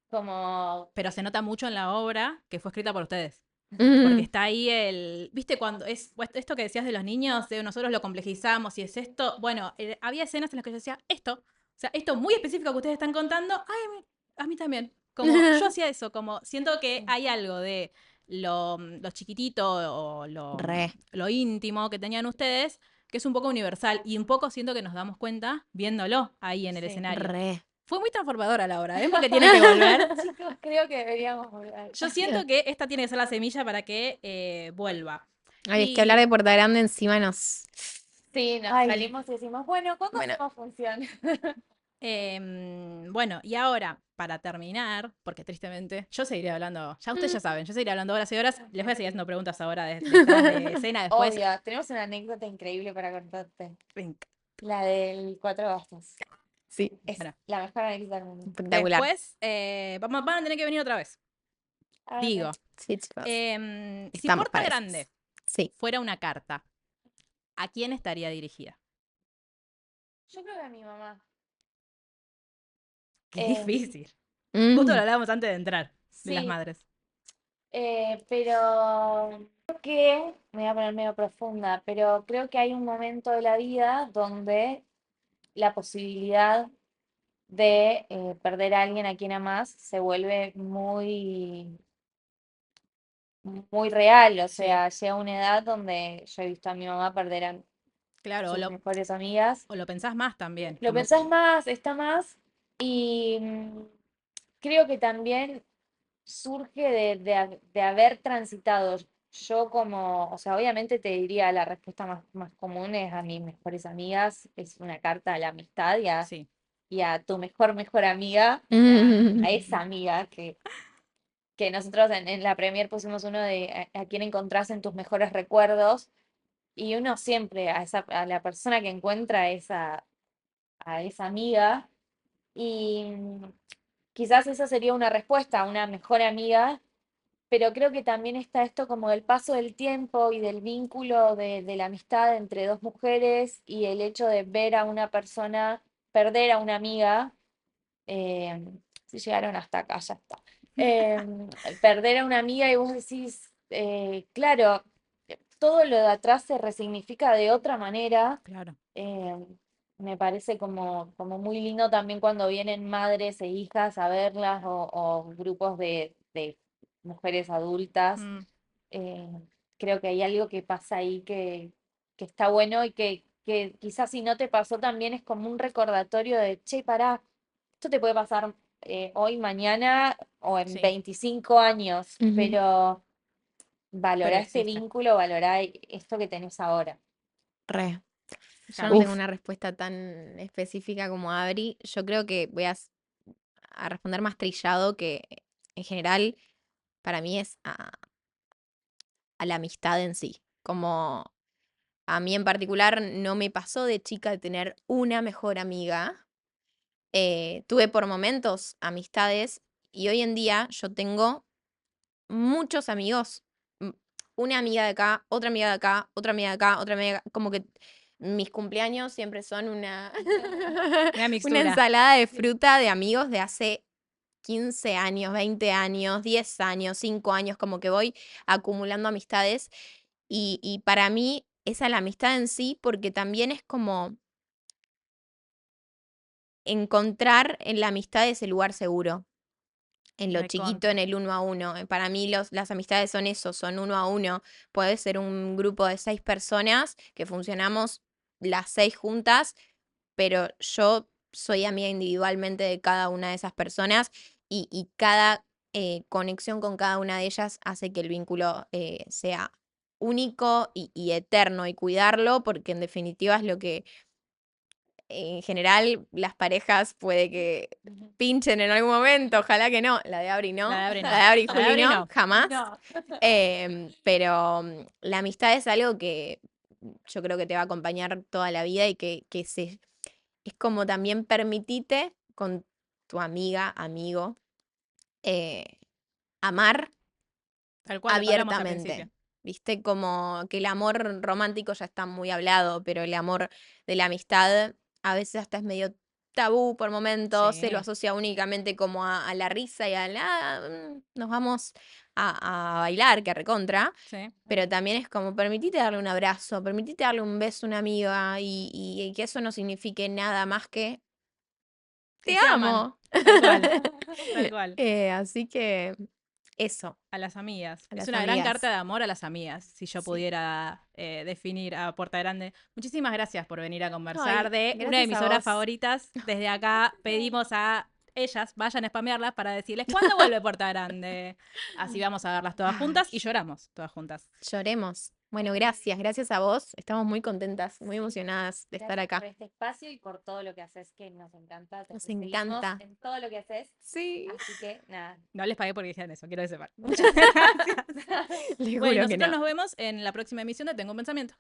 Speaker 1: Como,
Speaker 2: Pero se nota mucho en la obra que fue escrita por ustedes. Porque
Speaker 3: Mm.
Speaker 2: está ahí ¿viste cuando es pues, esto que decías de los niños, de nosotros lo complejizamos y es esto? Bueno, había escenas en las que yo decía, esto, o sea, esto muy específico que ustedes están contando, ay, a mí también. Como yo hacía eso, como siento que hay algo de lo chiquitito o
Speaker 3: Re.
Speaker 2: lo íntimo que tenían ustedes, que es un poco universal y un poco siento que nos damos cuenta viéndolo ahí en el
Speaker 1: sí.
Speaker 2: escenario.
Speaker 3: Re.
Speaker 2: Fue muy transformadora la obra, ¿ven? Porque tienen que volver.
Speaker 1: Chicos, creo que deberíamos volver.
Speaker 2: Yo siento que esta tiene que ser la semilla para que vuelva.
Speaker 3: Ay, es que hablar de
Speaker 2: Y
Speaker 3: Puerta Grande encima nos.
Speaker 1: Sí, nos
Speaker 3: Ay,
Speaker 1: salimos y decimos, bueno, ¿cuándo
Speaker 3: bueno.
Speaker 1: hacemos función?
Speaker 2: bueno, y ahora, para terminar, porque tristemente yo seguiré hablando, ya ustedes ya saben, yo seguiré hablando horas y horas, les voy a seguir haciendo preguntas ahora detrás de escena después.
Speaker 1: Obvio, tenemos una anécdota increíble para contarte.
Speaker 2: Venga,
Speaker 1: La del Cuatro Bastos.
Speaker 3: Sí,
Speaker 1: Es
Speaker 2: bueno,
Speaker 1: la mejor anécdota del mundo.
Speaker 3: espectacular.
Speaker 2: después van a tener que venir otra vez.
Speaker 1: Ay,
Speaker 2: Digo,
Speaker 3: Sí, chicos.
Speaker 2: si
Speaker 3: Estamos
Speaker 2: Puerta
Speaker 3: para eso.
Speaker 2: Grande
Speaker 3: Sí.
Speaker 2: fuera una carta, ¿a quién estaría dirigida?
Speaker 1: yo creo que a mi mamá.
Speaker 2: Qué
Speaker 1: Eh,
Speaker 2: difícil. Justo lo
Speaker 3: Mm.
Speaker 2: hablábamos antes de entrar, de las
Speaker 1: sí,
Speaker 2: madres.
Speaker 1: Pero creo que, me voy a poner medio profunda, pero creo que hay un momento de la vida donde la posibilidad de perder a alguien a quien amas se vuelve muy, muy real. O
Speaker 2: Sí,
Speaker 1: sea, llega una edad donde yo he visto a mi mamá perder a
Speaker 2: claro,
Speaker 1: sus mejores amigas.
Speaker 2: o lo pensás más también.
Speaker 1: Lo pensás más, está más, y creo que también surge de haber transitado. Yo como, o sea, obviamente te diría la respuesta más común es a mis mejores amigas, es una carta a la amistad
Speaker 2: Sí,
Speaker 1: y a tu mejor amiga, a esa amiga que nosotros en la Premier pusimos uno de a quién encontrás en tus mejores recuerdos, y uno siempre a la persona que encuentra a esa amiga, y quizás esa sería una respuesta a una mejor amiga, pero creo que también está esto como del paso del tiempo y del vínculo de la amistad entre dos mujeres y el hecho de ver a una persona perder a una amiga. Si llegaron hasta acá, ya está. Perder a una amiga y vos decís, claro, todo lo de atrás se resignifica de otra manera.
Speaker 2: claro.
Speaker 1: eh, Me parece como muy lindo también cuando vienen madres e hijas a verlas o grupos de mujeres adultas.
Speaker 2: Mm,
Speaker 1: eh, Creo que hay algo que pasa ahí que está bueno y que quizás si no te pasó también es como un recordatorio de, che, pará, esto te puede pasar hoy, mañana o en
Speaker 2: sí,
Speaker 1: 25 años,
Speaker 3: Ujú.
Speaker 1: pero
Speaker 2: pero
Speaker 1: valorá este
Speaker 2: existe.
Speaker 1: vínculo, valorá esto que tenés ahora.
Speaker 3: Re. Yo no
Speaker 2: Cami.
Speaker 3: tengo
Speaker 4: Uf,
Speaker 3: una respuesta tan específica como Adri. Yo creo que voy a responder más trillado que en general para mí es a la amistad en sí. Como a mí en particular no me pasó de chica de tener una mejor amiga. Tuve por momentos amistades y hoy en día yo tengo muchos amigos. mm, Una amiga de acá, otra amiga de acá, otra amiga de acá, otra amiga de acá. Como que mis cumpleaños siempre son una,
Speaker 2: Una
Speaker 3: una
Speaker 2: mixtura.
Speaker 3: ensalada de fruta de amigos de hace 15 años, 20 años, 10 años, 5 años, como que voy acumulando amistades. Y para mí, esa es la amistad en sí, porque también es como encontrar en la amistad ese lugar seguro. En lo chiquito, en
Speaker 2: Recontra.
Speaker 3: el uno a uno. Para mí las amistades son eso, son uno a uno. Puede ser un grupo de 6 personas que funcionamos las 6 juntas, pero yo soy amiga individualmente de cada una de esas personas y cada conexión con cada una de ellas hace que el vínculo sea único y eterno y cuidarlo, porque en definitiva es lo que en general las parejas puede que
Speaker 1: Ujú.
Speaker 3: pinchen en algún momento, ojalá que no, la de Abri
Speaker 2: La de
Speaker 3: no,
Speaker 2: Abri
Speaker 3: la
Speaker 2: no.
Speaker 3: de Abri y
Speaker 2: La de
Speaker 3: Juli
Speaker 2: Abri
Speaker 3: no,
Speaker 2: no.
Speaker 3: jamás.
Speaker 1: No.
Speaker 3: Pero la amistad es algo que yo creo que te va a acompañar toda la vida y es como también permitite con tu amiga, amigo, eh, amar
Speaker 2: Tal cual, lo que hablamos al principio.
Speaker 3: abiertamente. Viste, como que el amor romántico ya está muy hablado, pero el amor de la amistad a veces hasta es medio tabú por momentos, se lo
Speaker 2: Sí,
Speaker 3: asocia únicamente como a la risa y a nos vamos a bailar, que recontra,
Speaker 2: sí.
Speaker 3: pero también es como permitite darle un abrazo, permitite darle un beso a una amiga y que eso no signifique nada más que
Speaker 2: Que
Speaker 3: te
Speaker 2: se aman.
Speaker 3: amo.
Speaker 2: Tal cual. Tal cual.
Speaker 3: Así que eso,
Speaker 2: A las amigas.
Speaker 3: a
Speaker 2: Es
Speaker 3: las
Speaker 2: una gran
Speaker 3: amigas.
Speaker 2: carta de amor a las amigas, si yo
Speaker 3: Sí.
Speaker 2: pudiera definir a Puerta Grande. Muchísimas gracias por venir a conversar
Speaker 3: Ay,
Speaker 2: de una de
Speaker 3: gracias
Speaker 2: mis
Speaker 3: a
Speaker 2: obras
Speaker 3: vos.
Speaker 2: favoritas. Desde acá pedimos a ellas, vayan a spamearlas para decirles cuándo vuelve Puerta Grande. Así vamos a verlas todas
Speaker 3: Ay,
Speaker 2: juntas y lloramos todas juntas.
Speaker 3: lloremos. Bueno, gracias a vos. Estamos muy contentas, muy emocionadas de estar
Speaker 1: Gracias por
Speaker 3: acá.
Speaker 1: este espacio y por todo lo que haces, que nos encanta.
Speaker 3: Nos
Speaker 1: Te seguimos
Speaker 3: encanta.
Speaker 1: en todo lo que haces.
Speaker 3: Sí.
Speaker 1: Así que nada,
Speaker 2: No les pagué porque dijeron eso, quiero que sepan.
Speaker 1: muchas
Speaker 2: Muchas gracias.
Speaker 3: Les
Speaker 2: Bueno, y
Speaker 3: juro que
Speaker 2: nosotros
Speaker 3: no.
Speaker 2: nos vemos en la próxima emisión de Tengo un Pensamiento.